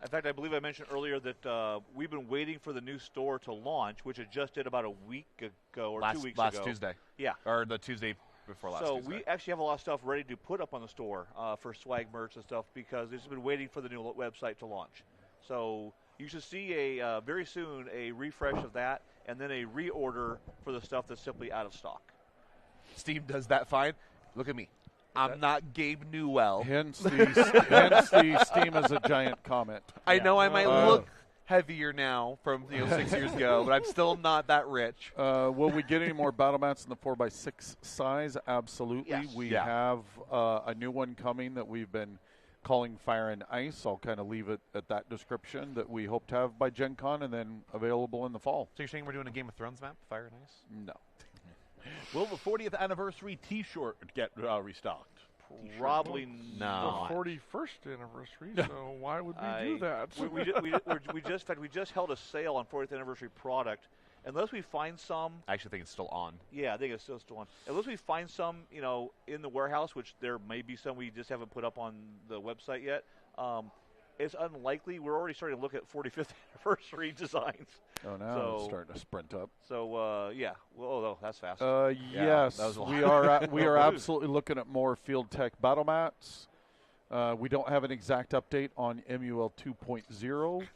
In fact, I believe I mentioned earlier that we've been waiting for the new store to launch, which it just did about a week ago or 2 weeks ago. last Tuesday. Yeah. Or the Tuesday before last So Tuesday. we actually have a lot of stuff ready to put up on the store for swag merch and stuff because it's been waiting for the new website to launch. So you should see a very soon a refresh of that, and then a reorder for the stuff that's simply out of stock. Steam does that fine. Look at me. I'm not Gabe Newell. Hence the Steam is a giant comment. I know I might look heavier now from 6 years ago, but I'm still not that rich. Will we get any more battle mats in the 4x6 size? Absolutely. Yes. We Yeah. have a new one coming that we've been calling Fire and Ice. I'll kind of leave it at that description that we hope to have by Gen Con and then available in the fall. So you're saying we're doing a Game of Thrones map, Fire and Ice? No. Will the 40th anniversary T-shirt get restocked? Probably The No. 41st anniversary, so why would we do that? we just held a sale on 40th anniversary product. Unless we find some, I actually think it's still on. yeah, I think it's still on. Unless we find some, in the warehouse, which there may be some we just haven't put up on the website yet. It's unlikely. We're already starting to look at 45th anniversary designs. Oh, now it's starting to sprint up. So yeah, well, that's fast. Yes, that was a lot. we are absolutely looking at more Field Tech battle mats. We don't have an exact update on MUL 2.0.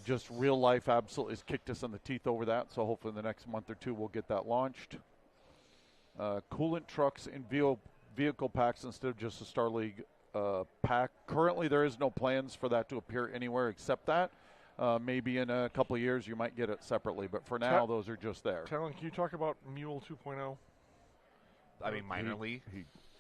Just real life absolutely has kicked us in the teeth over that. So hopefully in the next month or two we'll get that launched. Coolant trucks and vehicle packs instead of just a Star League pack. Currently there is no plans for that to appear anywhere except that. Maybe in a couple of years you might get it separately, but for now those are just there. Talon, can you talk about Mule 2.0? I mean, minorly.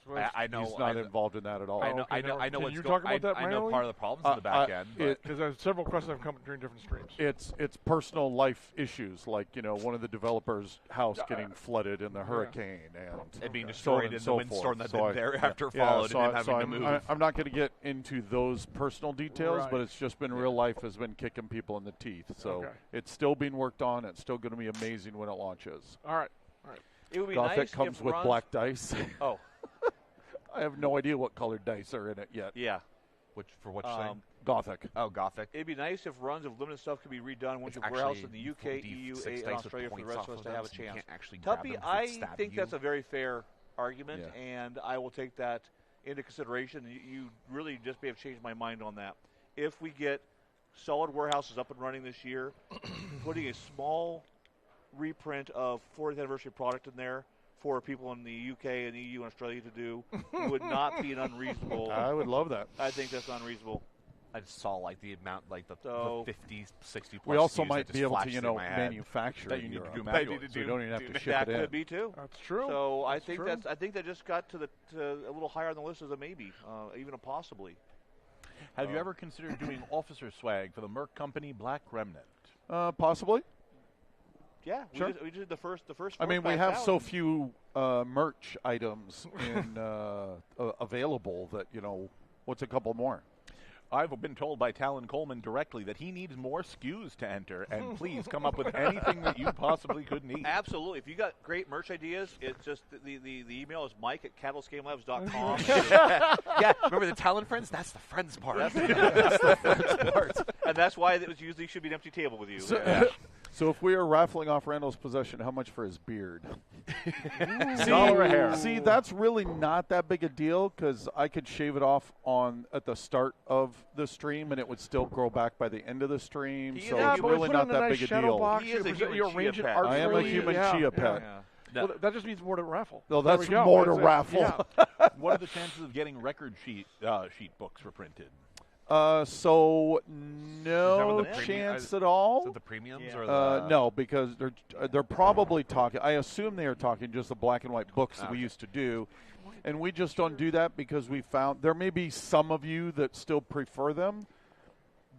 So I know He's not I- involved in that at all. I know. I know. I know Can what's you going. talk about that I know minorly? part of the problems in the back end. But Because there's several questions that have come during different streams. It's personal life issues, like one of the developers' house getting flooded in the hurricane and it being so on destroyed and in so the windstorm forth. that So been there yeah. after Yeah, followed so and him I- having so to move. I'm not going to get into those personal details, Right. but it's just been real life has been kicking people in the teeth. So Okay. it's still being worked on. It's still going to be amazing when it launches. All right. It would be Gothic nice comes if with runs, black dice. Oh, I have no idea what colored dice are in it yet. yeah. Which thing? Gothic. Oh, Gothic. It'd be nice if runs of limited stuff could be redone once It's your warehouse actually in the UK, 4D EU, 6 and dice with Australia for the points rest of off us to them, have a so you chance. can't actually grab Tuppy, them 'cause I it's stabbing think that's you. a very fair argument, Yeah. and I will take that into consideration. You really just may have changed my mind on that. If we get solid warehouses up and running this year, putting a small reprint of 40th anniversary product in there for people in the UK and EU and Australia to do would not be an unreasonable. I would love that. I think that's unreasonable. I just saw the amount, So- the 50, 60 plus We also SKUs might that be just able to, flashed through my head. manufacture That in you need to Europe. do I manually. need to So you don't even have to ship That it in. could be too. That's true. So I That's think true. I think that just got to a little higher on the list as a maybe, even a possibly. Have you ever considered doing officer swag for the Merc Company Black Remnant? Possibly. Yeah, Sure. we just did the first. I mean, we have so few merch items in available that what's a couple more? I've been told by Talon Coleman directly that he needs more SKUs to enter, and please come up with anything that you possibly could need. Absolutely. If you got great merch ideas, it's just the email is mike@catalyscamelabs.com. Yeah, remember the Talon friends? That's the friends part. And that's why it was usually should be an empty table with you. So if we are raffling off Randall's possession, how much for his beard? $1 a hair. See, that's really not that big a deal because I could shave it off at the start of the stream and it would still grow back by the end of the stream. He is So a it's human- really put not in a that nice big a shadow deal. box. He is a you human arrange chia it pet. I am a artfully. human Yeah, chia yeah. pet. Yeah. Well, that just means more to raffle. Well, There that's we go. more to It's- raffle. yeah. What are the chances of getting record sheet books reprinted? So Is no that what the premium- chance at Is all. it the premiums Yeah. or the No, because they're probably talking. I assume they are talking just the black and white books that we Okay. used to do, and we just don't do that because we found there may be some of you that still prefer them.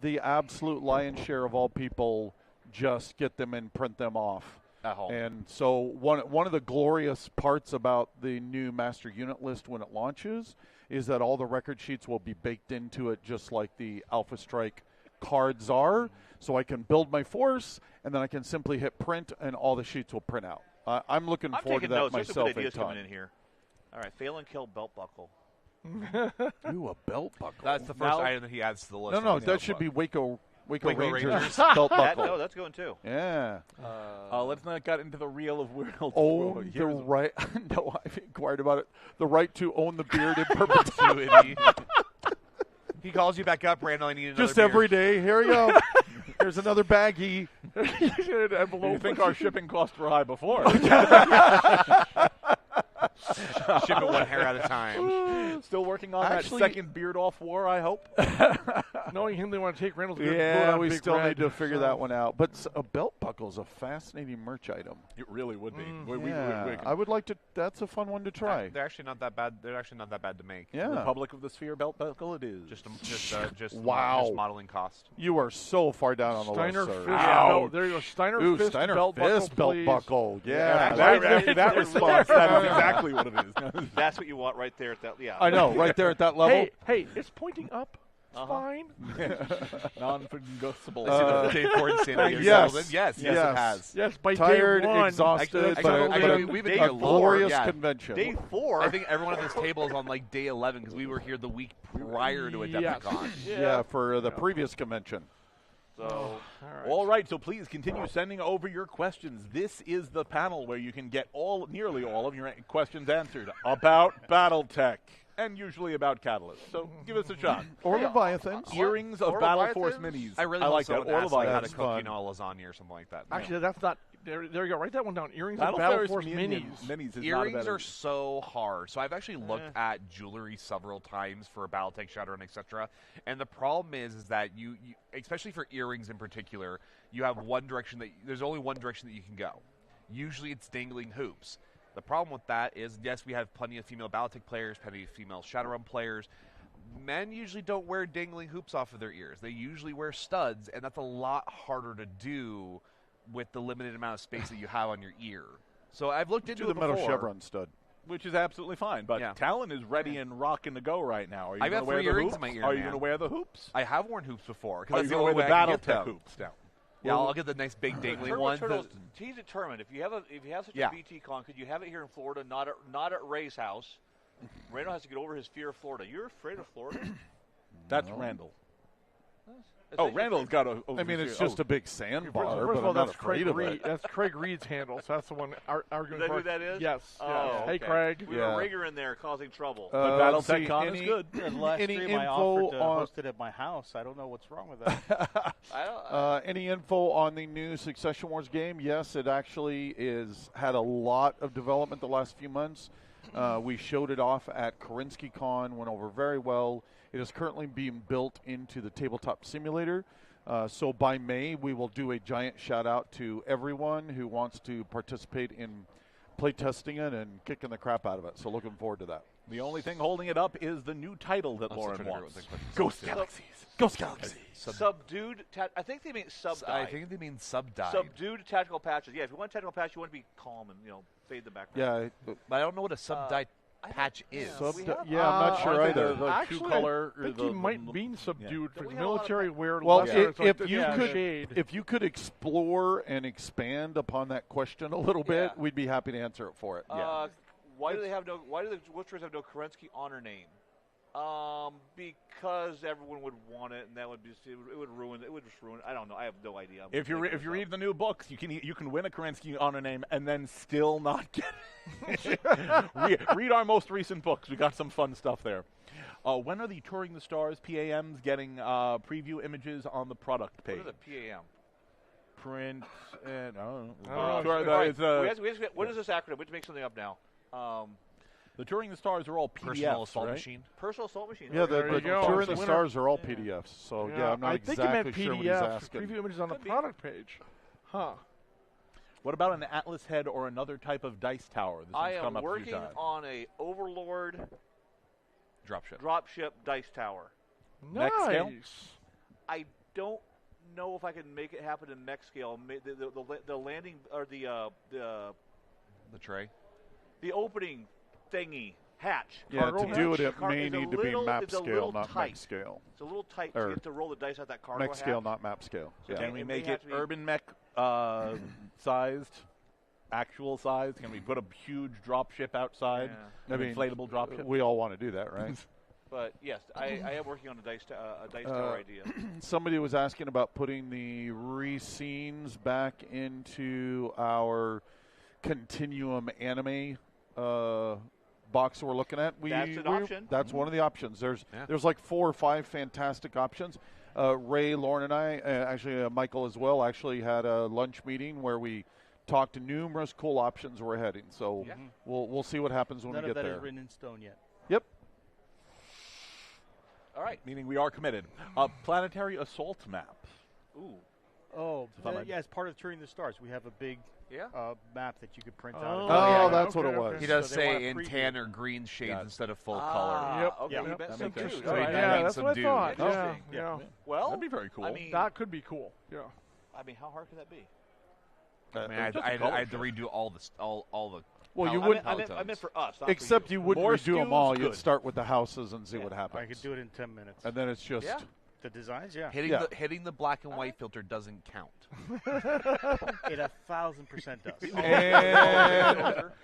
The absolute lion's share of all people just get them and print them off. at home? And so one of the glorious parts about the new master unit list when it launches is that all the record sheets will be baked into it just like the Alpha Strike cards are. So I can build my force, and then I can simply hit print, and all the sheets will print out. I'm looking I'm forward to taking that notes. There's some myself good ideas in coming time. in here. All right, fail and kill belt buckle. Ooh, a belt buckle. That's the first Now- item that he adds to the list. No, on the that should be Waco Waco Rangers, Rangers. belt That, buckle. no, that's going too. Yeah. Let's not get into the reel of World. Own the Here's- right. No, I've inquired about it. The right to own the beard in perpetuity. perpetuity. He calls you back up, Randall. I need another Just beer. every day. Here you go. Here's another baggie. You think our shipping costs were high before? Ship it one hair at a time. Still working on Actually- that second beard off war, I hope. Knowing him, they want to take Randall's beard and glue it Yeah, on we Big still Red, need to figure so- that one out. But a belt buckle is a fascinating merch item. It really would be. I would like to. That's a fun one to try. They're actually not that bad. They're actually not that bad to make. Yeah. Republic of the Sphere belt buckle it is. Just Wow. just modeling cost. You are so far down on the Steiner list, Fist sir. belt. There you go. Steiner Ooh, Fist Steiner belt Fist buckle, belt please. buckle. Yeah. That response, that is exactly what it is. That's what you want right there at that. Yeah. I know, right there at that level. Hey, it's pointing up. It's fine. Non-forgivable. Dave Ford San Diego yes. Settlement. Yes, Yes. it has. Yes, by Tired, day one. exhausted, Actually, but actually, a we've been here a longer, glorious yeah. convention. Day 4. I think everyone at this table is on like day 11 because we were here the week prior to Adepticon. Yeah, for the previous convention. So, All right, so please continue sending over your questions. This is the panel where you can get nearly all of your questions answered about BattleTech and usually about Catalyst. So give us a shot. Or Leviathans. Earrings of Or Battle Leviathans? Force minis. I really I hope like that. someone Or asks like, how to Leviathans. cook, fun. a lasagna or something like that. Actually, that's not. There you go. Write that one down. Earrings of Battle Battle Force minis. minis. Minis is not a Earrings bad are idea. so hard. So I've actually looked at jewelry several times for BattleTech, Shadowrun, etc. And the problem is that you, especially for earrings in particular, you have one direction there's only one direction that you can go. Usually it's dangling hoops. The problem with that is, yes, we have plenty of female BattleTech players, plenty of female Shadowrun players. Men usually don't wear dangling hoops off of their ears. They usually wear studs, and that's a lot harder to do with the limited amount of space that you have on your ear. So I've looked into Do it the metal before. chevron stud. Which is absolutely fine, but Yeah. Talon is ready and rocking to go right now. Are you I've going got to wear 3 the earrings hoops? in my ear, Are you man. going to wear the hoops? I have worn hoops before Are because you that's the going to only wear way the I can get BattleTech them. hoops now? Yeah, I'll get the nice big dangling one. He's determined. If you have such Yeah. a BT con, could you have it here in Florida, not at Ray's house? Randall has to get over his fear of Florida. You're afraid of Florida? That's Randall. It's Oh, actually Randall's afraid- got a. I mean, it's just a big sandbar, First but of all, I'm not that's afraid Craig of Reed. it. That's Craig Reed's handle. So that's the one arguing Is that for who it. that is? Yes. Oh, yes. Hey, okay. Craig. We Yeah. have a rigger in there causing trouble. But let's BattleTech see, Con is any- good. And last Any stream I info offered to on- host it at my house. I don't know what's wrong with that. I don't, Any info on the new Succession Wars game? Yes, it actually had a lot of development the last few months. We showed it off at Karinsky Con, went over very well. It is currently being built into the tabletop simulator. So by May, we will do a giant shout out to everyone who wants to participate in playtesting it and kicking the crap out of it. So looking forward to that. The only thing holding it up is the new title that I'm still Lauren trying to figure out wants. what the question is. Ghost Galaxies. Ghost Galaxies. subdued. I think they mean sub. I think they mean sub-died. Subdued tactical patches. Yeah, if you want tactical patch, you want to be calm and fade the background. Yeah, But I don't know what a sub-died patch is. we have- yeah, I'm not sure aren't they either. the Actually, two-color, I think or he the- might the- mean subdued for Don't we his have a lot of military wear. Well, lesser, it's like if this you is could, shade. if you could explore and expand upon that question a little bit, Yeah. we'd be happy to answer it for it. Why do they have no? Why do the Witchers have no Kerensky honor name? Because everyone would want it, and that would be it would ruin. It would just ruin. I don't know. I have no idea. If you read the new books, you can win a Kerensky honor name and then still not get it. read our most recent books. We got some fun stuff there. When are the Touring the Stars PAMs getting preview images on the product page? What is a PAM? Print and I don't know. What is this acronym? We have to make something up now. the Touring the Stars are all PDFs, Personal assault right? machine. Personal assault machine. Yeah, There the you go. Tour It's and the a winner. Stars are all PDFs. So yeah, I'm not I think exactly he meant sure what he's PDF. asking. Preview images on the Could be. product page. Huh. What about an Atlas head or another type of dice tower? This I one's come am up a few working times. on a Overlord Dropship. dropship dice tower. Mech scale? Nice. I don't know if I can make it happen in mech scale. The landing or The tray. the opening thingy hatch. Yeah, Cargo to do it, hatch? it may It's a need to be little- map it's a scale, little not tight. mech scale. It's a little tight. Or You have to roll the dice out that cargo Mech scale, hatch. not map scale. So Yeah. Can we It may make have it to be- urban mech sized, actual size? Can we put a huge drop ship outside? Yeah. An inflatable drop ship? We all want to do that, right? But yes, I am working on a dice tower idea. Somebody was asking about putting the re-scenes back into our Continuum anime box we're looking at, That's an option. That's one of the options. There's Yeah. there's like 4 or 5 fantastic options. Ray, Lauren, and I, actually Michael as well, actually had a lunch meeting where we talked to numerous cool options we're heading. So we'll see what happens when None we of get that there. is written in stone yet. Yep. All right, meaning we are committed. Planetary assault map. Ooh. Oh, fun yeah, as part of Touring the Stars, we have a big Yeah. map that you could print Oh, out. Oh, yeah. that's what Okay, it was. okay. He does So they wanna say in preview. tan or green shades Got it. instead of full color. Yep. Okay, Yeah. you bet That some makes too. sense. All right. Yeah, Green that's some what I dude. thought. Interesting. Yeah. Well, That'd be very cool. I mean, That could be cool. Yeah. how hard could that be? I mean, I Just a had color to shift. redo all the. Well, you I wouldn't, I meant for us. Not except for you wouldn't More redo them SKUs, all. You'd good. start with the houses and see what happens. I could do it in 10 minutes. And then it's just Yeah. The designs, yeah. Hitting the black and white filter doesn't count. It 1,000% does.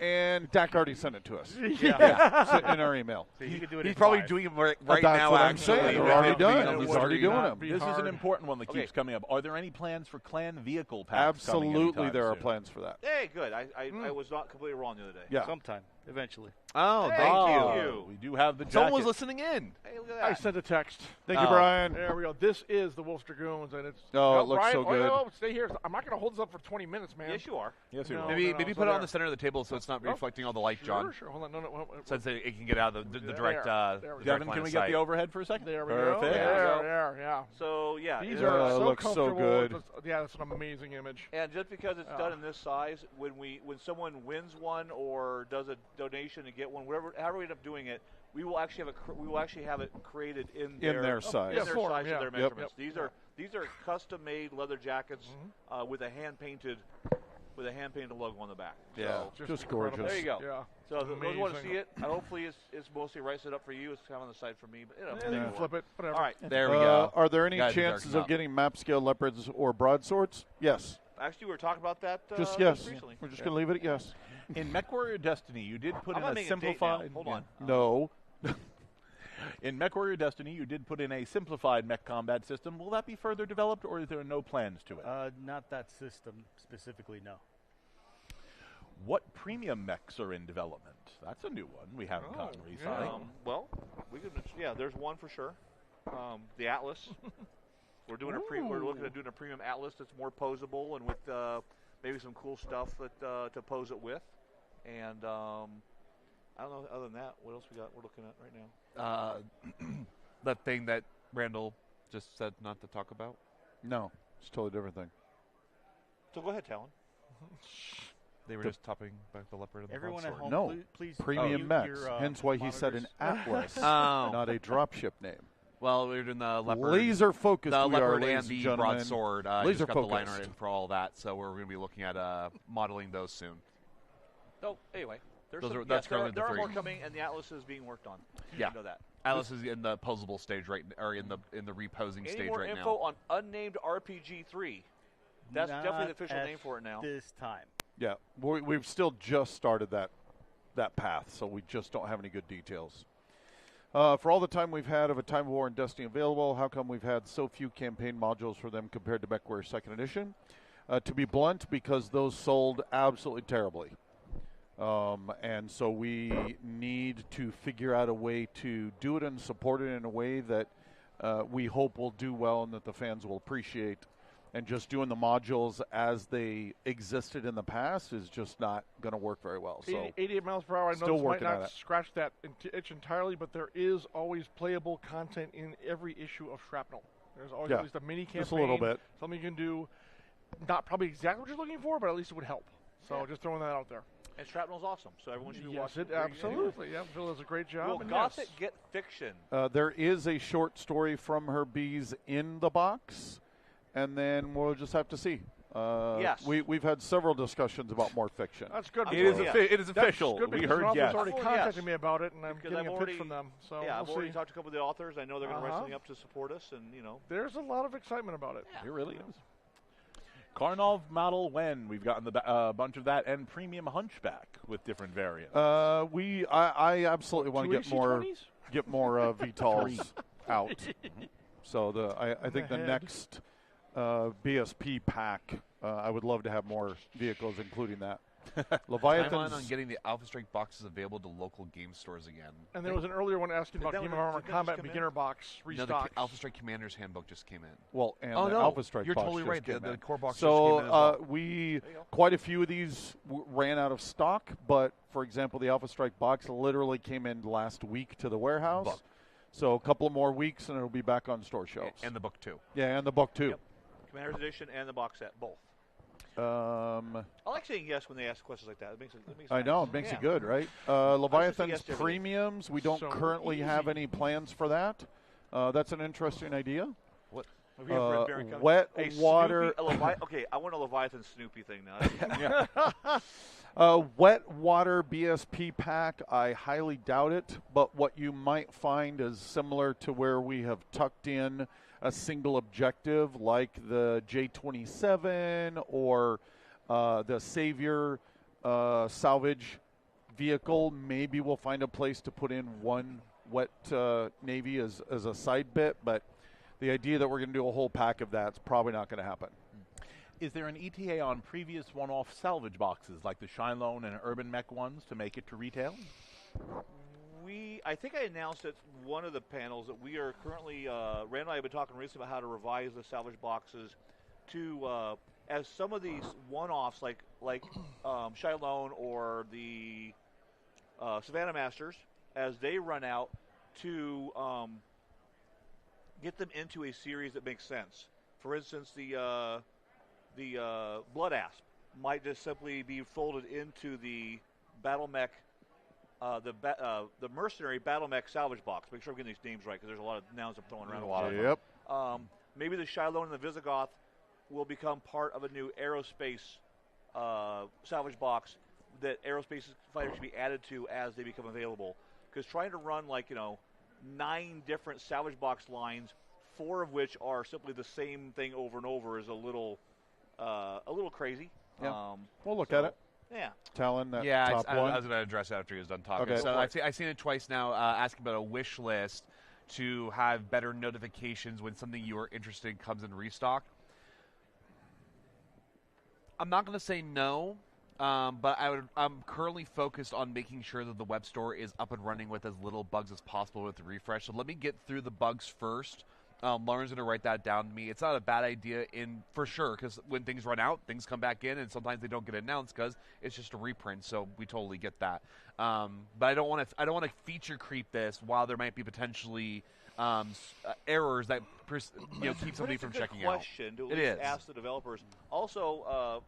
and Dak already sent it to us. Yeah. In our email. So you could do it He's in probably 5. doing it right That's now. what I'm Actually, saying. They're Right already now, done being it. on He's the already screen. doing them. Be This is an hard. important one that Okay. keeps coming up. Are there any plans for clan vehicle packs? coming Absolutely, anytime there are soon? plans for that. Hey, good. I was not completely wrong the other day. Yeah. Sometime, eventually. Oh, Hey, thank Oh, you. We do have the jacket. Someone was listening in. Hey, look at I that. sent a text. Thank you, Oh. Brian. There we go. This is the Wolf Dragoons, and it's. Oh, it looks Brian, so good. No, stay here. I'm not going to hold this up for 20 minutes, man. Yes, you are. Yes, you No. are. Maybe no, maybe so put it on there. the center of the table so it's not Oh. reflecting all the light, John. Sure. Hold on. No. So it can get out of the direct. There we direct go. Devin, line can of we get sight. the overhead for a second? There we Perfect. go. Yeah. There, yeah. So yeah, These it- are Yeah, it so looks so comfortable. good. Yeah, that's an amazing image. And just because it's done in this size, when someone wins one or does a donation to get one, however we end up doing it, we will actually have it created in their size. in their form, size yeah. of their Yep. measurements. These are custom made leather jackets with a hand painted logo on the back. Yeah. So, Just incredible. gorgeous. There you go. Yeah. so those who want to Amazing. see it, hopefully it's mostly right set up for you. It's kind of on the side for me, but And maybe you more. flip it. Whatever. All right. There we go. Are there any Guys, darken chances of up. getting map scale leopards or broadswords? Yes. Actually, we were talking about that Just yes. recently. We're just going to leave it at yes. In MechWarrior Destiny, you did put I'm in not a making a date now. simplified. Hold on. No. In MechWarrior Destiny, you did put in a simplified mech combat system. Will that be further developed, or is there no plans to it? Not that system specifically, no. What premium mechs are in development? That's a new one we haven't gotten recently. yeah. Well, we could. Yeah, there's one for sure. The Atlas. We're looking at doing a premium Atlas that's more posable and with maybe some cool stuff that to pose it with. And I don't know. Other than that, what else we're looking at right now? That thing that Randall just said not to talk about. No. It's a totally different thing. So go ahead, Talon. They were just topping back the leopard and the Everyone at broadsword. home, No. please Premium mute mechs. your, Hence why he said an monitors. Atlas, Oh. not a dropship name. Well, we're doing the leopard. Laser focused. The we are, leopard ladies and the gentlemen. broadsword. Laser Just got the liner focused. in for all that, so we're going to be looking at modeling those soon. So anyway, there's Those some, are- that's yes, there currently the there are more three. coming, and the Atlas is being worked on. Yeah. You know that. Alice is in the posable stage or in the reposing Any stage more right info now. on unnamed RPG 3? That's definitely the official Not name for it now. at this time. Yeah, we've still just started that path, so we just don't have any good details. For all the time we've had of A Time of War and Destiny available, how come we've had so few campaign modules for them compared to MechWarrior 2nd Edition? To be blunt, because those sold absolutely terribly. And so we need to figure out a way to do it and support it in a way that we hope will do well and that the fans will appreciate. And just doing the modules as they existed in the past is just not going to work very well. So 88 miles per hour. I know still this might working on not it. scratch that itch entirely, but there is always playable content in every issue of Shrapnel. There's always at least a mini campaign. just a little bit. Something you can do. Not probably exactly what you're looking for, but at least it would help. So just throwing that out there. And Shrapnel's awesome, so everyone should be Yes, watching. it absolutely. Yeah, Phil does a great job. Will and Gossett yes. get fiction? There is a short story from her bees in the box, and then we'll just have to see. Yes. We've had several discussions about more fiction. That's good. It is, Yeah. it is That's official. good We because heard an author's yes. already Oh, contacted yes. me about it, and I'm Because getting I've a already- pitch from them. So Yeah, I've we'll already see. talked to a couple of the authors. I know they're going to write Uh-huh. something up to support us, and There's a lot of excitement about it. It really is. Karnov Model When, we've gotten the bunch of that, and Premium Hunchback with different variants. I absolutely want to Two get more VTOLs out. So I think the Ahead. next BSP pack, I would love to have more vehicles, including that. Leviathan's Timeline on getting the Alpha Strike boxes available to local game stores again. And there was an earlier one asking about that Game one- of Armor did that Combat just come Beginner Box No, restock. the Alpha Strike Commander's Handbook just came in. well, and Oh, the no. Alpha Strike You're box totally just right. came The in. core box just So came in as well. we quite a few of these ran out of stock, but for example, the Alpha Strike box literally came in last week to the warehouse. Book. So a couple of more weeks, and it'll be back on store shelves. And the book, too. yeah, and the book too. Yep. Commander's Edition and the box set, both. I Um, like saying yes when they ask questions like that. It makes it I know, it nice. makes Yeah. it good, right? Leviathan's yes to everything. premiums, we don't So currently have easy. any plans for that. That's an interesting idea. Have you ever read Baron Comics? Wet A water. Snoopy, okay, I want a Leviathan Snoopy thing now. Wet water BSP pack, I highly doubt it, but what you might find is similar to where we have tucked in a single objective like the J-27 or the Savior salvage vehicle. Maybe we'll find a place to put in one wet Navy as a side bit, but the idea that we're going to do a whole pack of that's probably not going to happen. Is there an ETA on previous one-off salvage boxes like the Shiloh and Urban Mech ones to make it to retail? I think I announced at one of the panels that we are currently, Rand and I have been talking recently about how to revise the salvage boxes to, as some of these one-offs like Shiloh or the Savannah Masters, as they run out, to get them into a series that makes sense. For instance, the Blood Asp might just simply be folded into the Battle Mech, the Mercenary Battle Mech salvage box. Make sure I'm getting these names right because there's a lot of nouns I'm throwing around. A lot Yep. of maybe the Shiloh and the Visigoth will become part of a new aerospace salvage box that aerospace fighters should be added to as they become available. Because trying to run 9 different salvage box lines, 4 of which are simply the same thing over and over, is a little crazy. Yeah. We'll look at it. Yeah. Talon, that Yeah, top I one. was going to address it after he was done talking. Okay. So I've seen it twice now, asking about a wish list to have better notifications when something you are interested in comes in restock. I'm not going to say no, but I'm currently focused on making sure that the web store is up and running with as little bugs as possible with the refresh. So let me get through the bugs first. Lauren's going to write that down to me. It's not a bad idea for sure, because when things run out, things come back in, and sometimes they don't get announced because it's just a reprint. So we totally get that. But I don't want to feature creep this while there might be potentially errors that keep somebody from checking out. Question to at It least is. ask the developers. Also,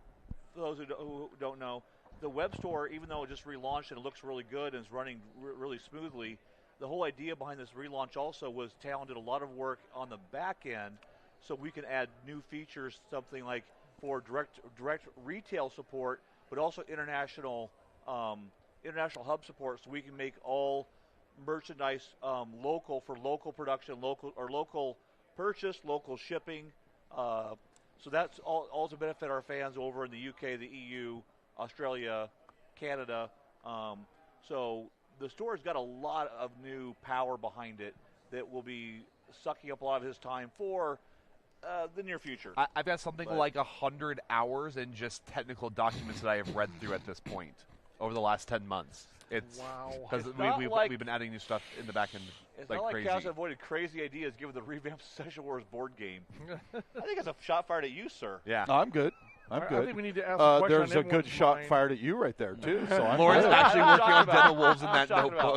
for those who don't know, the web store, even though it just relaunched and it looks really good and is running really smoothly, the whole idea behind this relaunch also was Talon did a lot of work on the back end, so we can add new features, something like for direct retail support, but also international hub support, so we can make all merchandise local for local production, local purchase, local shipping. So that's all to benefit our fans over in the UK, the EU, Australia, Canada. So the store's got a lot of new power behind it that will be sucking up a lot of his time for the near future. I've got something like 100 hours in just technical documents that I have read through at this point over the last 10 months. It's Wow. because we've been adding new stuff in the back end It's like not like crazy. Chaos avoided crazy ideas given the revamped Session Wars board game. I think it's a shot fired at you, sir. Yeah. No, I'm good. I'm I good. think we need to ask a question There's on a good everyone's shot mind. fired at you right there, too. So I'm Lauren's good. actually I'm working on talking about- Den of Wolves in I'm that talking about-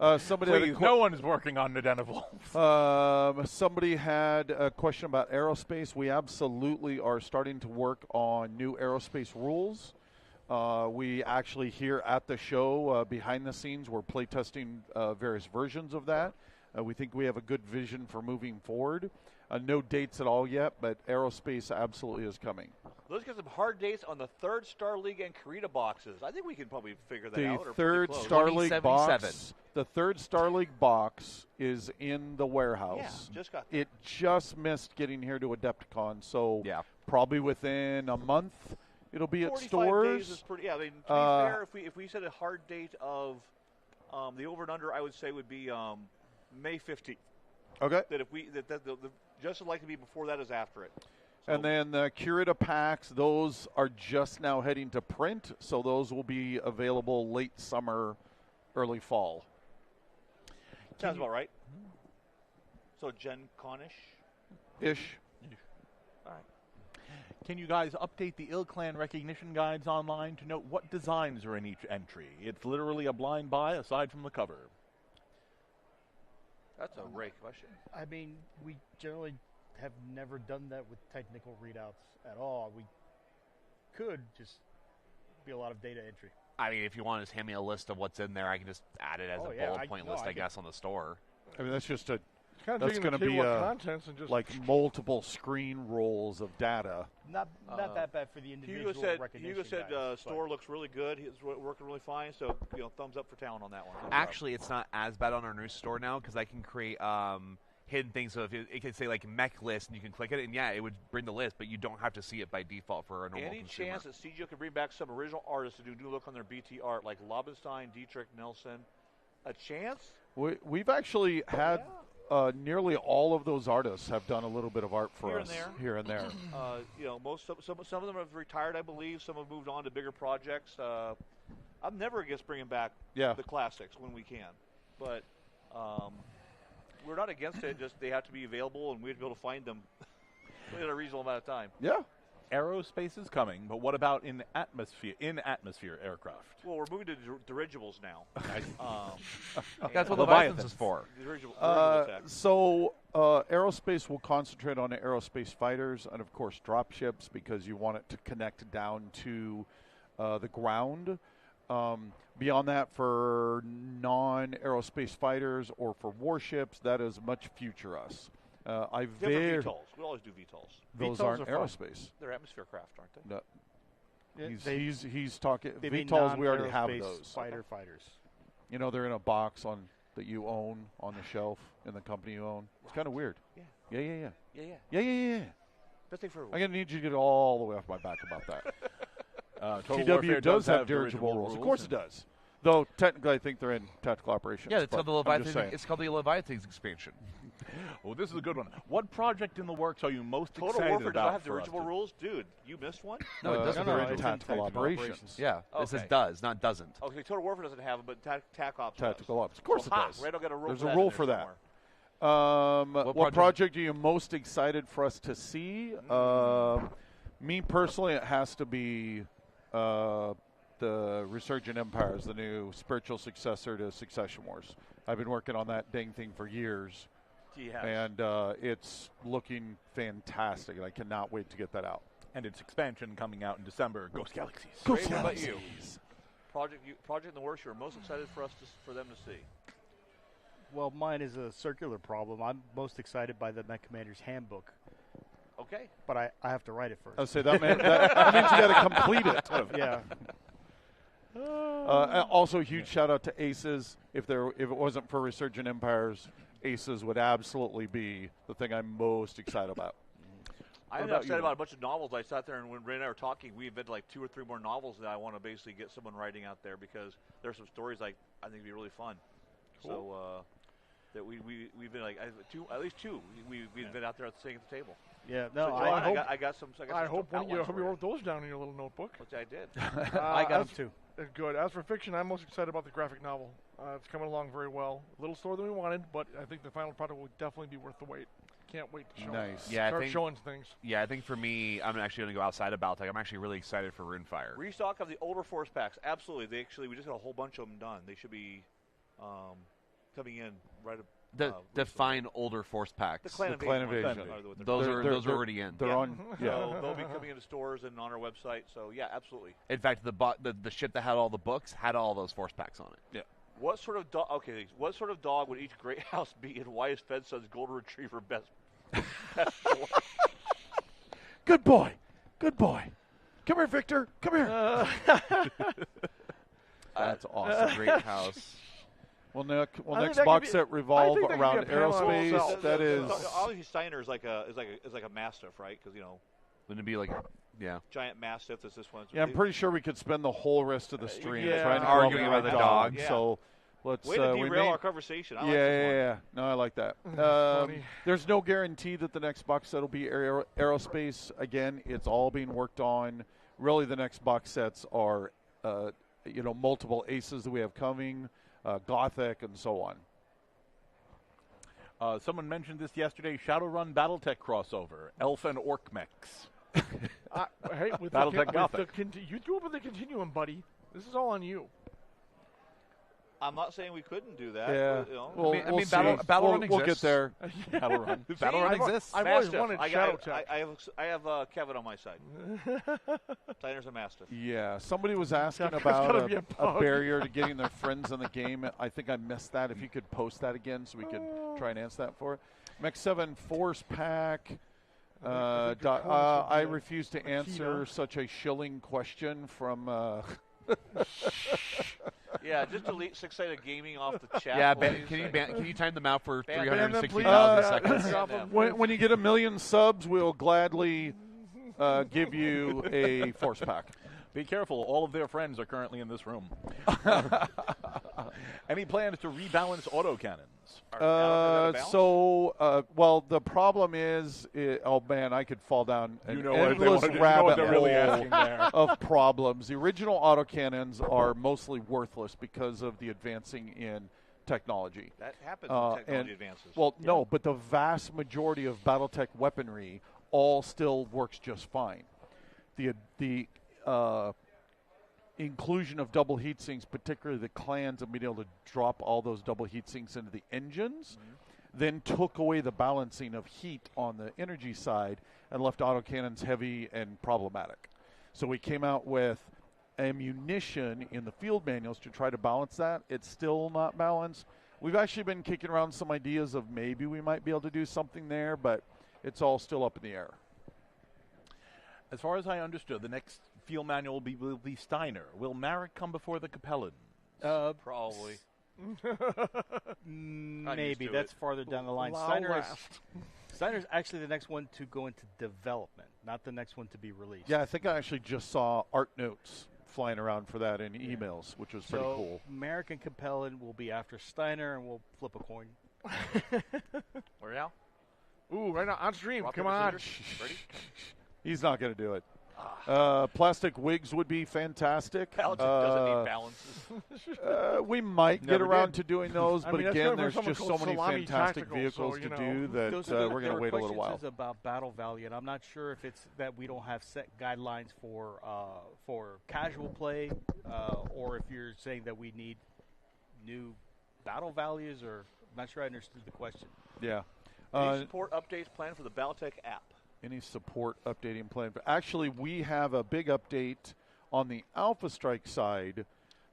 notebook. Somebody had a Please, no one is working on the Den of Wolves. Somebody had a question about aerospace. We absolutely are starting to work on new aerospace rules. We actually here at the show, behind the scenes, we're playtesting various versions of that. We think we have a good vision for moving forward. No dates at all yet, but aerospace absolutely is coming. Let's get some hard dates on the third Star League and Karita boxes. I think we can probably figure that The out. Or third pretty close. Star League 2077. box. The third Star League box is in the warehouse. Yeah, just got there. It just missed getting here to Adepticon, so Yeah. probably within a month it'll be at 45 stores. days is pretty. Yeah, I mean, to be fair, if we said a hard date of the over and under, I would say would be May 15th. Okay. That if we that the just as likely to be before that as after it. And then the Curita packs, those are just now heading to print, so those will be available late summer, early fall. Sounds about right. So Gen Con-ish? Ish. All right. Can you guys update the Clan recognition guides online to note what designs are in each entry? It's literally a blind buy aside from the cover. That's a Ray question. I mean, we generally have never done that with technical readouts at all. We could just be a lot of data entry. I mean, if you want to just hand me a list of what's in there, I can just add it as a bullet point list, I guess, on the store. I mean, that's just a. Kind of That's taking going the to be table of contents and just like multiple screen rolls of data. Not that bad for the individual recognition. Hugo said guides, store looks really good. It's working really fine. So thumbs up for Talon on that one. Actually, it's not as bad on our new store now because I can create hidden things. So if it can say like mech list, and you can click it, and it would bring the list, but you don't have to see it by default for a normal Any consumer. chance that CGO can bring back some original artists to do new look on their BT art, like Lobenstein, Dietrich, Nelson? A chance? We've actually had. Nearly all of those artists have done a little bit of art for us here and there. Some of them have retired, I believe. Some have moved on to bigger projects. I'm never against bringing back the classics when we can, but we're not against it. Just they have to be available, and we have to be able to find them in a reasonable amount of time. Yeah. Aerospace is coming, but what about in atmosphere aircraft? Well, we're moving to dirigibles now. That's what Leviathan is for. So aerospace will concentrate on the aerospace fighters and, of course, dropships because you want it to connect down to the ground. Beyond that, for non-aerospace fighters or for warships, that is much future us. VTOLs. We always do VTOLs. Those VTOLs aren't are aerospace. They're atmosphere craft, aren't they? No. He's talking They mean VTOLs. We already have non-aerospace those. fighters. You know, they're in a box that you own on the shelf in the company you own. It's kind of weird. Yeah. Best thing for I'm gonna need you to get all the way off my back about that. Total TW Warfare does have dirigible rules. Of course it does. Though technically, I think they're in tactical operations. Yeah, it's called the Leviathan. I'm just saying. It's called the Leviathan's expansion. Well, this is a good one. What project in the works are you most Total excited Warfare does about? not have dirigible rules? Dude, you missed one? No, it doesn't. They're it's in in tactical operations. Yeah, Okay. it says does, not doesn't. Okay, Total Warfare doesn't have them, but TAC Ops Tactical does. ops. Of course So, it does. Red will get a rule There's for a that rule in for there that. What project? project are you most excited for us to see? Me personally, it has to be the Resurgent Empires, the new spiritual successor to Succession Wars. I've been working on that dang thing for years, Yes. and it's looking fantastic, and I cannot wait to get that out. And its expansion coming out in December, Ghost Galaxies. Ray, what about you? Project in the works you're most excited for them to see. Well, mine is a circular problem. I'm most excited by the Mech Commander's Handbook, Okay. but I have to write it first. I'll say that means you got to complete it. Yeah. Also, huge shout out to Aces. If it wasn't for Resurgent Empires, Aces would absolutely be the thing I'm most excited about. I'm excited about a bunch of novels. I sat there and when Ray and I were talking, we invented like 2 or 3 more novels that I want to basically get someone writing out there because there's some stories I think would be really fun. Cool. So that we've been like at least two we've been out there sitting at the table. Yeah. No, So, I got some. I hope one of you outlines for wrote those down in your little notebook. Which I did. I got them too. Good. As for fiction, I'm most excited about the graphic novel. It's coming along very well. A little slower than we wanted, but I think the final product will definitely be worth the wait. Can't wait to show. Nice. Yeah, Start showing things. Yeah, I think for me, I'm actually going to go outside of Baltic. I'm actually really excited for Runefire. Restock of the older force packs. Absolutely. We just got a whole bunch of them done. They should be coming in right. Define older force packs. The Clan Invasion. Those are already in. They're on. Yeah. So they'll be coming into stores and on our website. So yeah, absolutely. In fact, the ship that had all the books had all those force packs on it. Yeah. What sort of dog? Okay, what sort of dog would each great house be, and why is Fedson's golden retriever best? Good boy. Good boy. Come here, Victor. Come here. That's awesome. Great house. Well, I next think box that set revolve I think that could around be a panel aerospace. itself. That is. Obviously Steiner is like a mastiff, right? Because Wouldn't it be like, yeah. giant mastiff. Is this one? Yeah, I'm pretty sure we could spend the whole rest of the stream Yeah. trying to Arguing go about the dog. dog. Yeah. So Let's Way to we derail may- our conversation. I yeah, like this one. yeah. No, I like that. Funny. There's no guarantee that the next box set will be aerospace. Again, it's all being worked on. Really, the next box sets are, multiple aces that we have coming, Gothic, and so on. Someone mentioned this yesterday. Shadowrun BattleTech crossover. Elf and Orc mechs. Hey, with Battletech Gothic. you threw up with the continuum, buddy. This is all on you. I'm not saying we couldn't do that. Yeah. But, you know. We'll, I we'll mean, see. Battlrun We'll get exists. there. Shadowrun. Battlrun exists. I've always Mastiff. wanted I Shadow got- Tech. I have Kevin on my side. Steiner's a Mastiff. Yeah, somebody was asking There's about gotta be a a bug. barrier to getting their friends in the game. I think I missed that. If you could post that again so we could try and answer that for it. Mech 7 Force Pack. I think the chorus would be I a refuse to Makita. answer such a shilling question from. Yeah, just delete 6 sided gaming off the chat. Yeah, please. can you time them out for Ban them, 360,000 please. seconds? Drop 'em. when you get 1 million subs, we'll gladly give you a Force Pack. Be careful. All of their friends are currently in this room. Any plans to rebalance autocannons? Well, the problem is, oh man, I could fall down an You know what they endless wanna do. You know rabbit what they're really hole asking there. of problems. The original autocannons are mostly worthless because of the advancing in technology. That happens when technology and- advances. Well, no, but the vast majority of BattleTech weaponry all still works just fine. The inclusion of double heat sinks, particularly the clans, and being able to drop all those double heat sinks into the engines, then took away the balancing of heat on the energy side and left autocannons heavy and problematic. So we came out with ammunition in the field manuals to try to balance that. It's still not balanced. We've actually been kicking around some ideas of maybe we might be able to do something there, but it's all still up in the air. As far as I understood, the next field manual will be Steiner. Will Marek come before the Capellans? Probably. Maybe to that's it. farther down the line. Steiner's actually the next one to go into development, not the next one to be released. Yeah, I think I actually just saw art notes flying around for that in emails, which was pretty cool. American Capellan will be after Steiner, and we'll flip a coin. Where now? Ooh, right now on stream. Rock, Come paper, on. scissors? Ready? He's not going to do it. Plastic wigs would be fantastic. Balance doesn't need balances. We might get Never around did. to doing those, I but mean, that's again, coming there's from someone just so called many Salami fantastic Tactical, vehicles so, to you do that Those we're going to wait a little questions while. is about battle value, and I'm not sure if it's that we don't have set guidelines for casual play, or if you're saying that we need new battle values, or I'm not sure I understood the question. Yeah. Any support updates planned for the Battletech app? Any support updating plan? But actually, we have a big update on the Alpha Strike side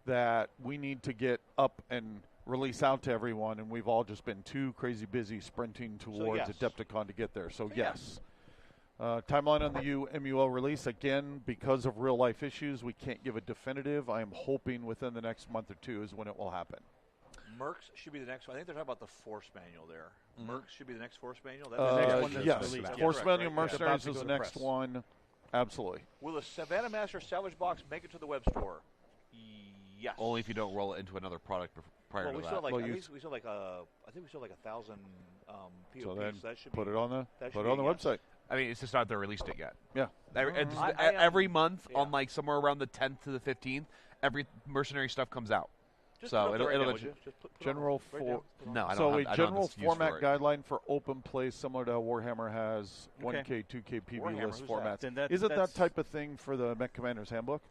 that we need to get up and release out to everyone, and we've all just been too crazy busy sprinting towards yes. Adepticon to get there. So yes. Timeline on the MUL release, again, because of real-life issues, we can't give a definitive. I am hoping within the next month or two is when it will happen. Mercs should be the next one. I think they're talking about the Force manual there. Mercs should be the next Force manual. That's the next one that's yes, released, yeah. Force Correct, Manual right? Mercenaries Yeah. is the About to go to next press. one. Absolutely. Will the Savannah Master Salvage Box make it to the web store? Yes. Only if you don't roll it into another product prior Well, to we that. still have like Well, I you- think we still like I think we still have like 1,000 POPs. So then that should put be, it on the that put should it on the be a yes. website. I mean, it's just not they're released it yet. Yeah. Every month yeah. on like somewhere around the 10th to the 15th, every mercenary stuff comes out. Just So put it up there it'll right now, let you- would you? Just put it General on, right for- now. No, I don't So have, a I don't have general this use format for it. guideline for open play, similar to how Warhammer has Okay. 1K, 2K PV Warhammer, list who's formats. Then that- Is it that that's- type of thing for the Mech Commander's Handbook?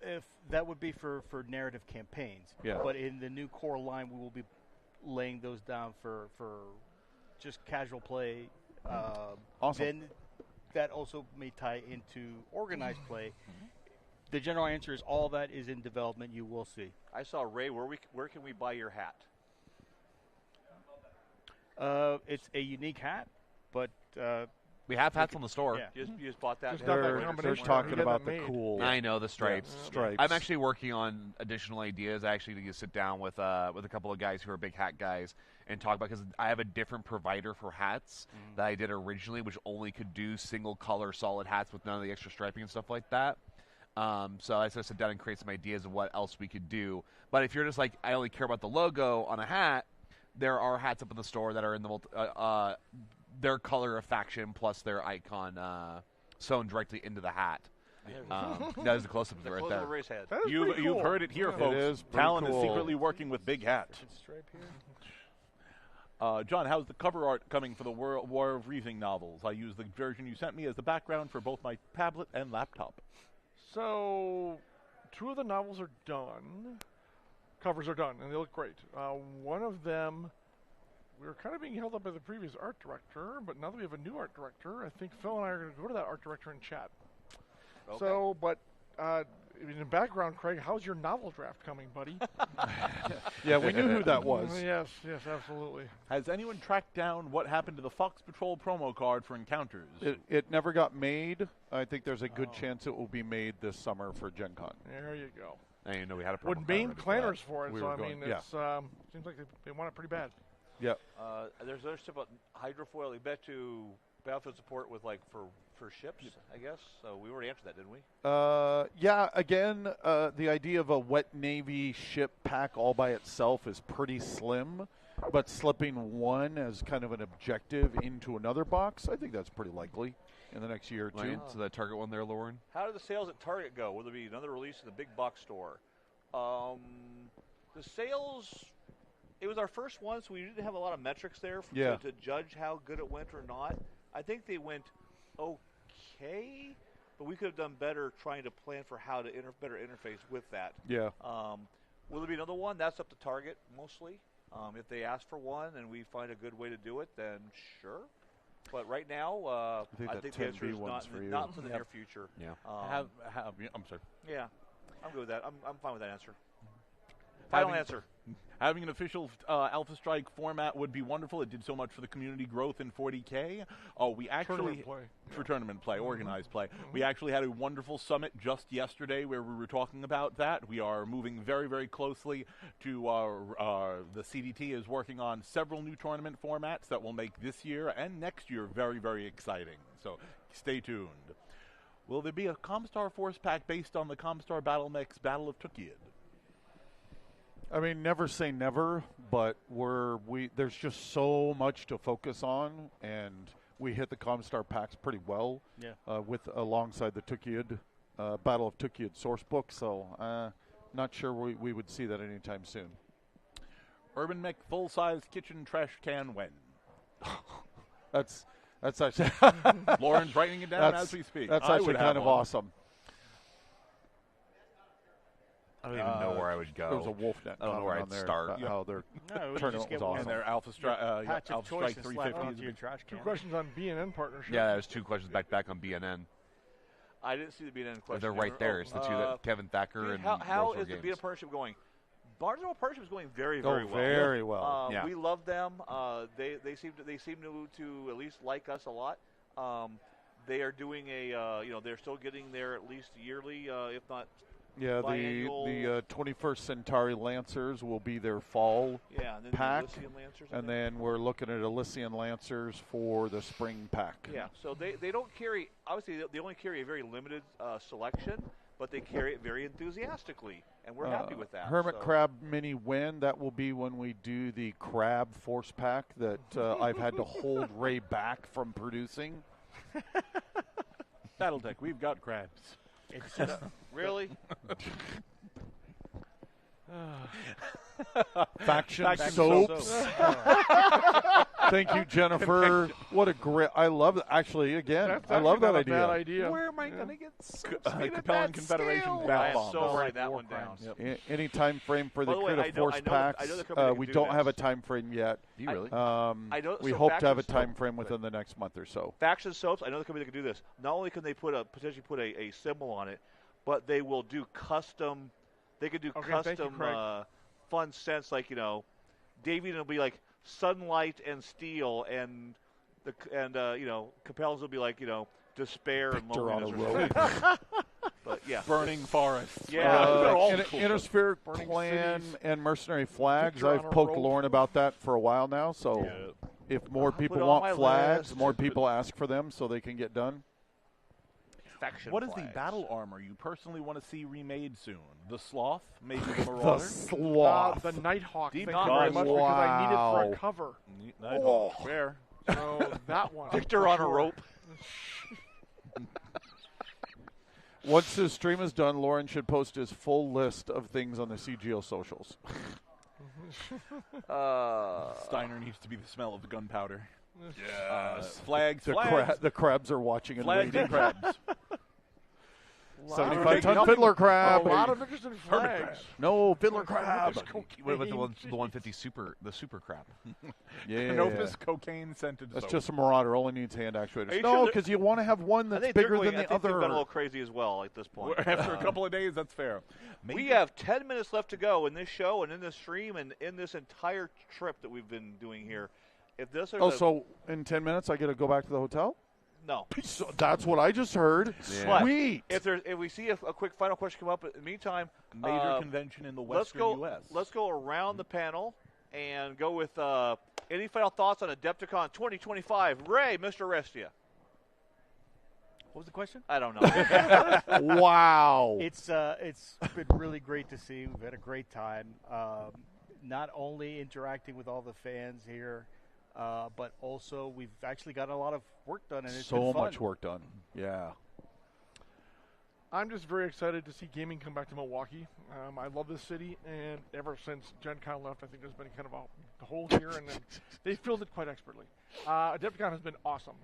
If that would be for narrative campaigns, Yeah. but in the new core line, we will be laying those down for just casual play. Awesome. Then that also may tie into organized play. The general answer is all that is in development. You will see. I saw Ray. Where can we buy your hat? It's a unique hat, but We have hats on the store. yeah. You just bought that. Just not that They're combination. talking You get about that the made. cool I know the stripes. stripes. I'm actually working on additional ideas. I actually need to sit down with a couple of guys who are big hat guys and talk about, because I have a different provider for hats that I did originally, which only could do single color solid hats with none of the extra striping and stuff like that. So I sort of sit down and create some ideas of what else we could do. But if you're just like, I only care about the logo on a hat, there are hats up in the store that are in the their color of faction plus their icon sewn directly into the hat. That is the close-up of it right there. Race head. That is You've pretty cool. heard it here, It folks. is pretty Talon is cool. secretly working with Big Hat. Stripe here. John, how's the cover art coming for the War of Reasoning novels? I use the version you sent me as the background for both my tablet and laptop. So, 2 of the novels are done. Covers are done, and they look great. One of them, we were kind of being held up by the previous art director, but now that we have a new art director, I think Phil and I are going to go to that art director and chat. Okay. So, but in the background, Craig, how's your novel draft coming, buddy? Yeah, we knew who that was. Yes, absolutely. Has anyone tracked down what happened to the Fox Patrol promo card for Encounters? It never got made. I think there's a good chance it will be made this summer for Gen Con. There you go. I didn't know we had a Would promo Maine card ready for that. clanners for it, We so were I going- mean, yeah. it's seems like they want it pretty bad. Yep. There's other stuff about hydrofoil. They bet to battlefield support with like for ships, I guess. So we already answered that, didn't we? Yeah, again, the idea of a wet Navy ship pack all by itself is pretty slim, but slipping one as kind of an objective into another box, I think that's pretty likely in the next year or two. Right, so the Target one there, Lauren. How do the sales at Target go? Will there be another release in the big box store? The sales, it was our first one, so we didn't have a lot of metrics there Yeah. to judge how good it went or not. I think they went okay, but we could have done better trying to plan for how to better interface with that. Yeah. Will there be another one? That's up to Target mostly. If they ask for one and we find a good way to do it, then sure. But right now, think I that think the answer 10B is one's for you. not in the near future. Yeah. I'm sorry. Yeah, I'm good with that. I'm fine with that answer. Final answer. Having an official Alpha Strike format would be wonderful. It did so much for the community growth in 40K. We actually Tournament play. for tournament play, organized play. We actually had a wonderful summit just yesterday where we were talking about that. We are moving very, very closely to the CDT is working on several new tournament formats that will make this year and next year very, very exciting. So stay tuned. Will there be a Comstar Force Pack based on the Comstar Battle Mechs Battle of Tukid? I mean, never say never, but there's just so much to focus on, and we hit the Comstar packs pretty well. Yeah. With alongside the Tukid Battle of Tukid source book. So, not sure we would see that anytime soon. Urban Mech full-size kitchen trash can when? That's actually Lauren's writing it down as we speak. That's I actually would have kind of one. awesome. I don't even know where I would go. There was a Wolfnet I don't know where comment I'd on there start. about how their No, you tournament just get was one awesome. And their Alpha, patch of Alpha choice Strike and slap 350 onto your trash Two can. questions on BNN partnership. Yeah, there's 2 questions back to back on BNN. I didn't see the BNN question. They're right there. It's the 2 that Kevin Thacker and how World War is the Games. BNN partnership going? Barnesville partnership is going very, Oh, very well. very well. Yeah. We love them. They seem to at least like us a lot. They are doing they're still getting there at least yearly, if not. Yeah, biannual- the 21st Centauri Lancers will be their fall Yeah, and then pack, the Elysian Lancers. I and think. then we're looking at Elysian Lancers for the spring pack. Yeah, so they don't carry, obviously they only carry a very limited selection, but they carry it very enthusiastically, and we're happy with that. Hermit so. Crab Mini Win, that will be when we do the Crab Force Pack that I've had to hold Ray back from producing. Battletech, we've got crabs. It's just Really? Faction Faction Soaps. Soaps. Thank you, Jennifer. What a great, I love it. Actually, again, That's I love actually that not a idea. bad idea. Where am I going to get soaps made at Capellan that Confederation scale? I Bat am Bomb. so Well, writing like that war one down. crimes. Yep. Any time frame for the By the way, Crit I of know- Force I know the packs. company We can do don't have a this. time frame yet. Do you really? I know. We so hope to have a Faction time Soap- frame within the next month or so. Faction Soaps, I know the company that can do this. Not only can they potentially put a symbol on it, but they will do custom. They could do Okay, thank you, custom Craig. fun scents, like Davey will be like sunlight and steel, and Capel's will be like despair and Victor on a loneliness. road. But yeah, Burning forests. Yeah, they're all cool. Interspheric Burning Clan cities. and Mercenary Flags. Victor on I've a poked road. Lauren about that for a while now. So if more I'll people put it on want my flags, list. more people ask for them so they can get done. affection What is the flags. battle armor you personally want to see remade soon? The Sloth? Maybe the The Marauder? sloth. The Nighthawk. Deep Thank you very Night. much because I need it for Wow. a cover. Nighthawk. Fair. So that one. Victor for on sure. a rope. Once his stream is done, Lauren should post his full list of things on the CGO socials. Steiner needs to be the smell of the gunpowder. Yes. Flags, The, flags, the crabs are watching and flags waiting. and crabs. 75-ton fiddler A crab. lot of interest in flags. No, fiddler crab. What about the 150 super crab? Yeah. Canopus cocaine scented That's soap. just a Marauder. Only needs hand Are actuators. you No, sure because you want to have one I that's think they're bigger going, than I the think they've other. gone a little crazy as well at this point. After a couple of days, that's fair. We have 10 minutes left to go in this show and in this stream and in this entire trip that we've been doing here. If this is So in 10 minutes I get to go back to the hotel? no. So that's what I just heard. Yeah. Sweet. If we see a quick final question come up, in the meantime, Major convention in the let's western go. U.S. Let's go around the panel and go with any final thoughts on Adepticon 2025. Ray, Mr. Restia. What was the question? I don't know. Wow. It's been really great to see. We've had a great time. Not only interacting with all the fans here, but also we've actually got a lot of work done, and it's so been fun. much work done. Yeah. I'm just very excited to see gaming come back to Milwaukee. I love this city, and ever since Gen Con left, I think there's been kind of a hole here, and then they filled it quite expertly. Adepticon has been awesome.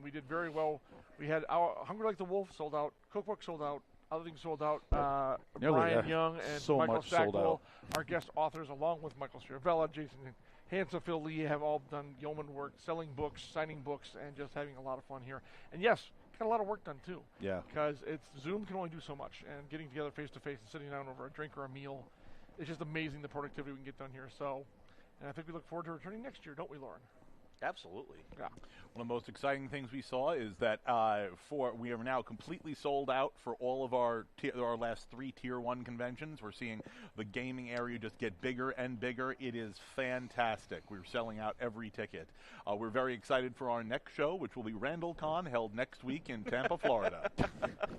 We did very well. We had our Hungry Like the Wolf sold out, Cookbook sold out, other things sold out. Brian Young and So Michael much sold Stackwell, out. our guest authors, along with Michael Schiavella, Jason Hansen, Phil Lee, have all done yeoman work, selling books, signing books, and just having a lot of fun here. And yes, got a lot of work done too. Yeah. Because Zoom can only do so much, and getting together face to face and sitting down over a drink or a meal, it's just amazing the productivity we can get done here. So, and I think we look forward to returning next year, don't we, Lauren? Absolutely. Yeah. One of the most exciting things we saw is that we are now completely sold out for all of our last 3 Tier 1 conventions. We're seeing the gaming area just get bigger and bigger. It is fantastic. We're selling out every ticket. We're very excited for our next show, which will be RandallCon, held next week in Tampa, Florida.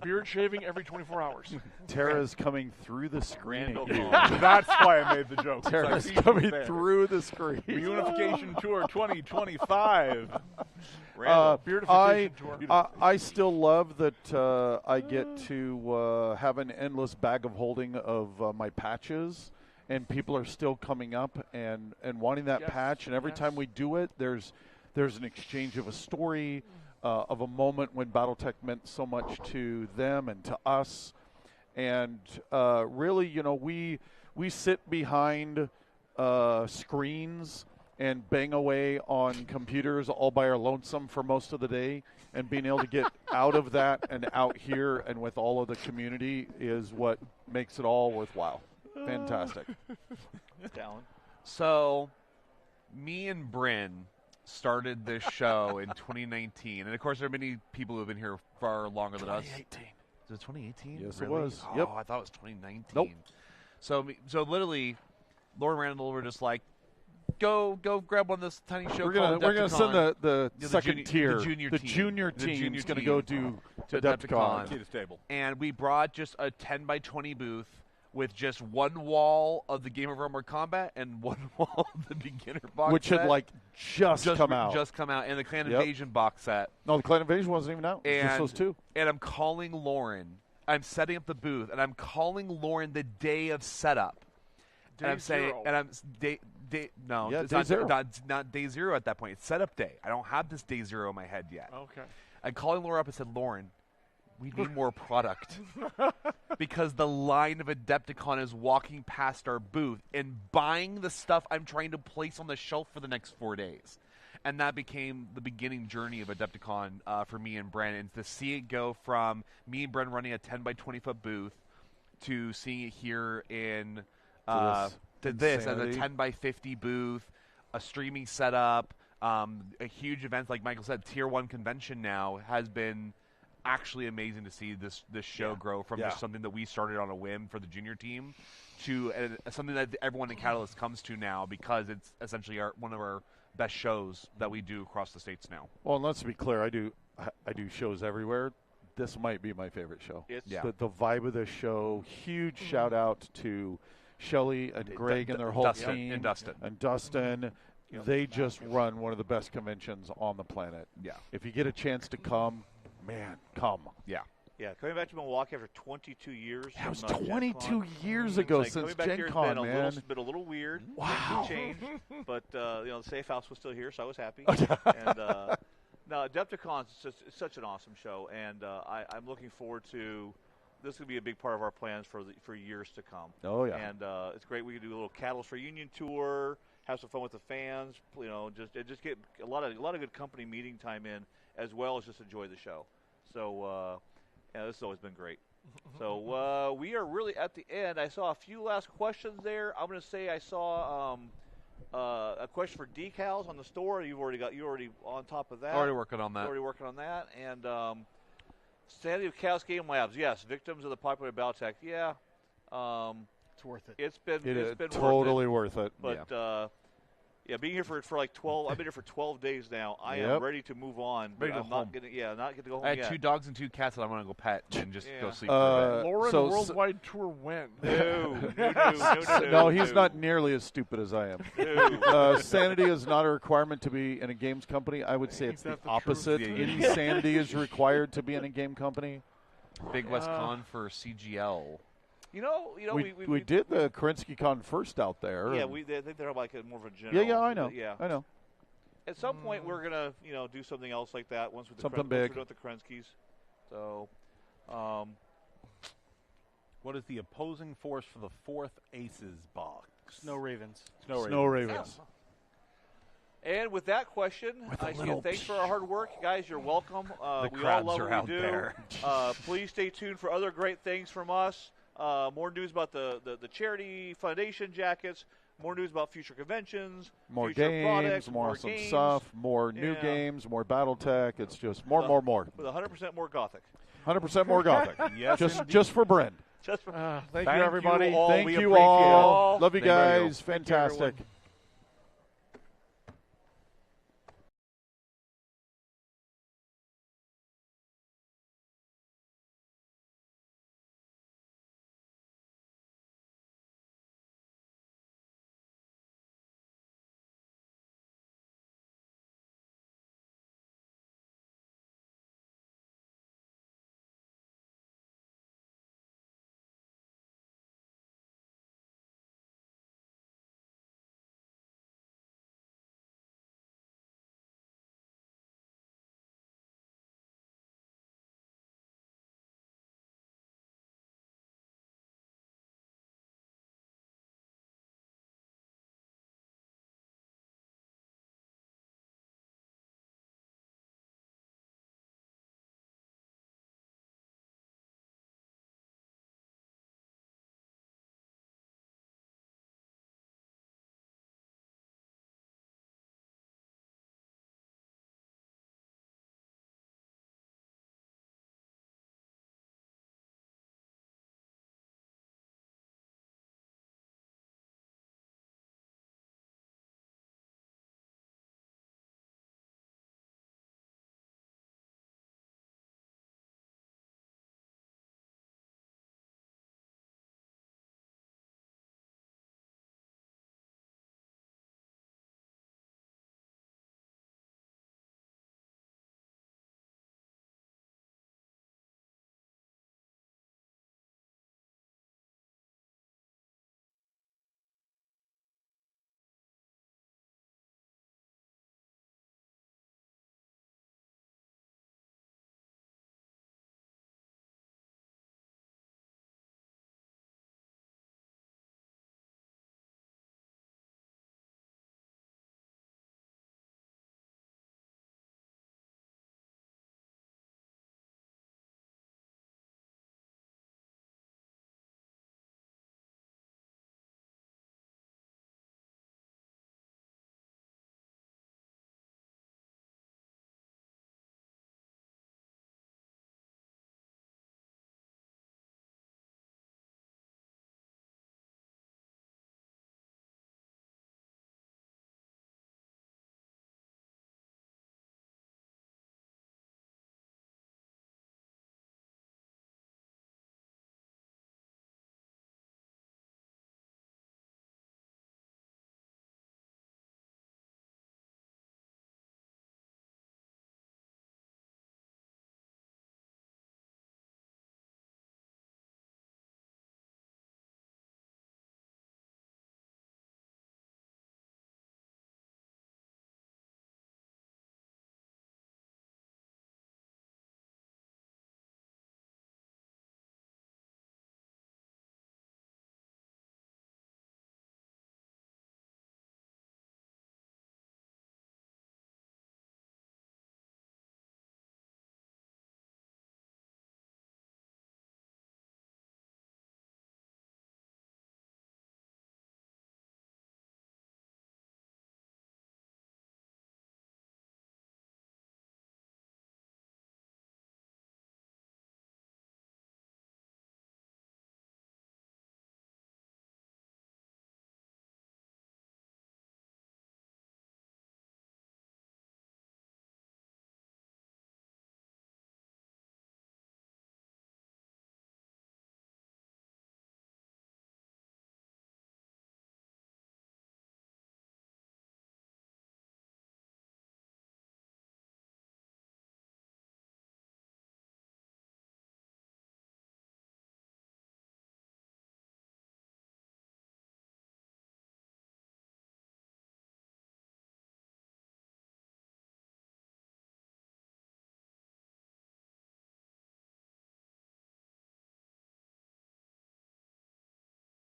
Beard shaving every 24 hours. Tara's coming through the screen. at you. RandallCon. That's why I made the joke. 'cause I Tara's see you coming there. through the screen. Reunification Tour 2025. Beardification tour. I still love that I get to have an endless bag of holding of my patches, and people are still coming up and wanting that Yes, patch. And every yes. time we do it, there's an exchange of a story, of a moment when BattleTech meant so much to them and to us. And really, we sit behind screens and bang away on computers all by our lonesome for most of the day, and being able to get out of that and out here and with all of the community is what makes it all worthwhile. Fantastic. Talon. So, me and Bryn started this show in 2019, and of course, there are many people who have been here far longer than us. 2018. Is it 2018? Yes, it Really? was. Oh, Yep. I thought it was 2019. Nope. So literally, Lauren Randall were just like, go grab one of this tiny show. We're gonna send the the second tier, the junior the team. junior The junior team's gonna team go do to Adepticon. See this table. and we brought just a 10 by 20 booth with just one wall of the Game of Armored Combat and one wall of the beginner box which set. had like just come out. Just come out, and the Clan Yep. Invasion box set. No, the Clan Invasion wasn't even out. It was just And, those two. and I'm calling Lauren. I'm setting up the booth, and I'm calling Lauren the day of setup. Day and I'm saying, zero. and I'm day no, Yeah, it's day not, zero. not day zero at that point. It's setup day. I don't have this day zero in my head yet. Okay. I'm calling Laura up and said, Lauren, we need more product because the line of Adepticon is walking past our booth and buying the stuff I'm trying to place on the shelf for the next 4 days. And that became the beginning journey of Adepticon for me and Bren. And to see it go from me and Bren running a 10 by 20 foot booth to seeing it here in to this as a insanity. 10 by 50 booth, a streaming setup, a huge event like Michael said, Tier 1 convention now has been actually amazing to see this show grow from Yeah. just something that we started on a whim for the junior team to something that everyone in Catalyst comes to now because it's essentially one of our best shows that we do across the states now. Well, and let's be clear, I do shows everywhere. this might be my favorite show. It's The vibe of the show. Huge shout out to Shelly and Greg and their whole Dustin, team. and Dustin. They just run one of the best conventions on the planet. Yeah. If you get a chance to come, man, come. Yeah. Yeah, coming back to Milwaukee after 22 years. That was from, Gen 22 Con. years It's ago like, since coming back Gen here has Con, been man. been a little weird. Wow. Things changed, but the safe house was still here, so I was happy. And no, Adepticon is such an awesome show, and I'm looking forward to. This will be a big part of our plans for years to come. Oh yeah. And it's great. We can do a little Catalyst Reunion tour, have some fun with the fans. Just get a lot of good company meeting time in, as well as just enjoy the show. So this has always been great. So we are really at the end. I saw a few last questions there. I'm going to say I saw a question for decals on the store. You're already on top of that. Already working on that. Already working on that. And Sanity of Chaos Game Labs. Yes, victims of the popular Battletech. Yeah. It's worth it. It's been totally worth it. But being here for like 12. I've been here for 12 days now. I Yep. am ready to move on. Ready to I'm go home. not get to go home I had yet. 2 dogs and 2 cats that I want to go pet and just go Yeah. sleep for a bit. Lauren so- Worldwide Tour when? No, he's not nearly as stupid as I am. No. Sanity is not a requirement to be in a games company. I would say it's the Ain't that the truth? opposite. Yeah. Insanity is required to be in a game company. Big West Con for CGL. We did the Kerensky Con first out there. Yeah, and- I think they're like more of a general. yeah, I know. Yeah. I know. At some point, we're gonna do something else like that. Once with the Something once we're big. done with the Krenskys. So, What is the opposing force for the 4th Aces box? Snow Ravens. Snow Ravens. and with that question, I say thanks for our hard work, guys. You're welcome. The we all crabs love are what out we do. there. Please stay tuned for other great things from us. More news about the charity foundation jackets. More news about future conventions. More future games, products, more awesome games, stuff, more new Yeah. games, more BattleTech. It's just more. with 100% more Gothic. 100% more Gothic. Yes, just for Brent. Just for Thank Thank you, everybody. you all. Thank We you appreciate all. it. Love you Thank you. guys. Fantastic.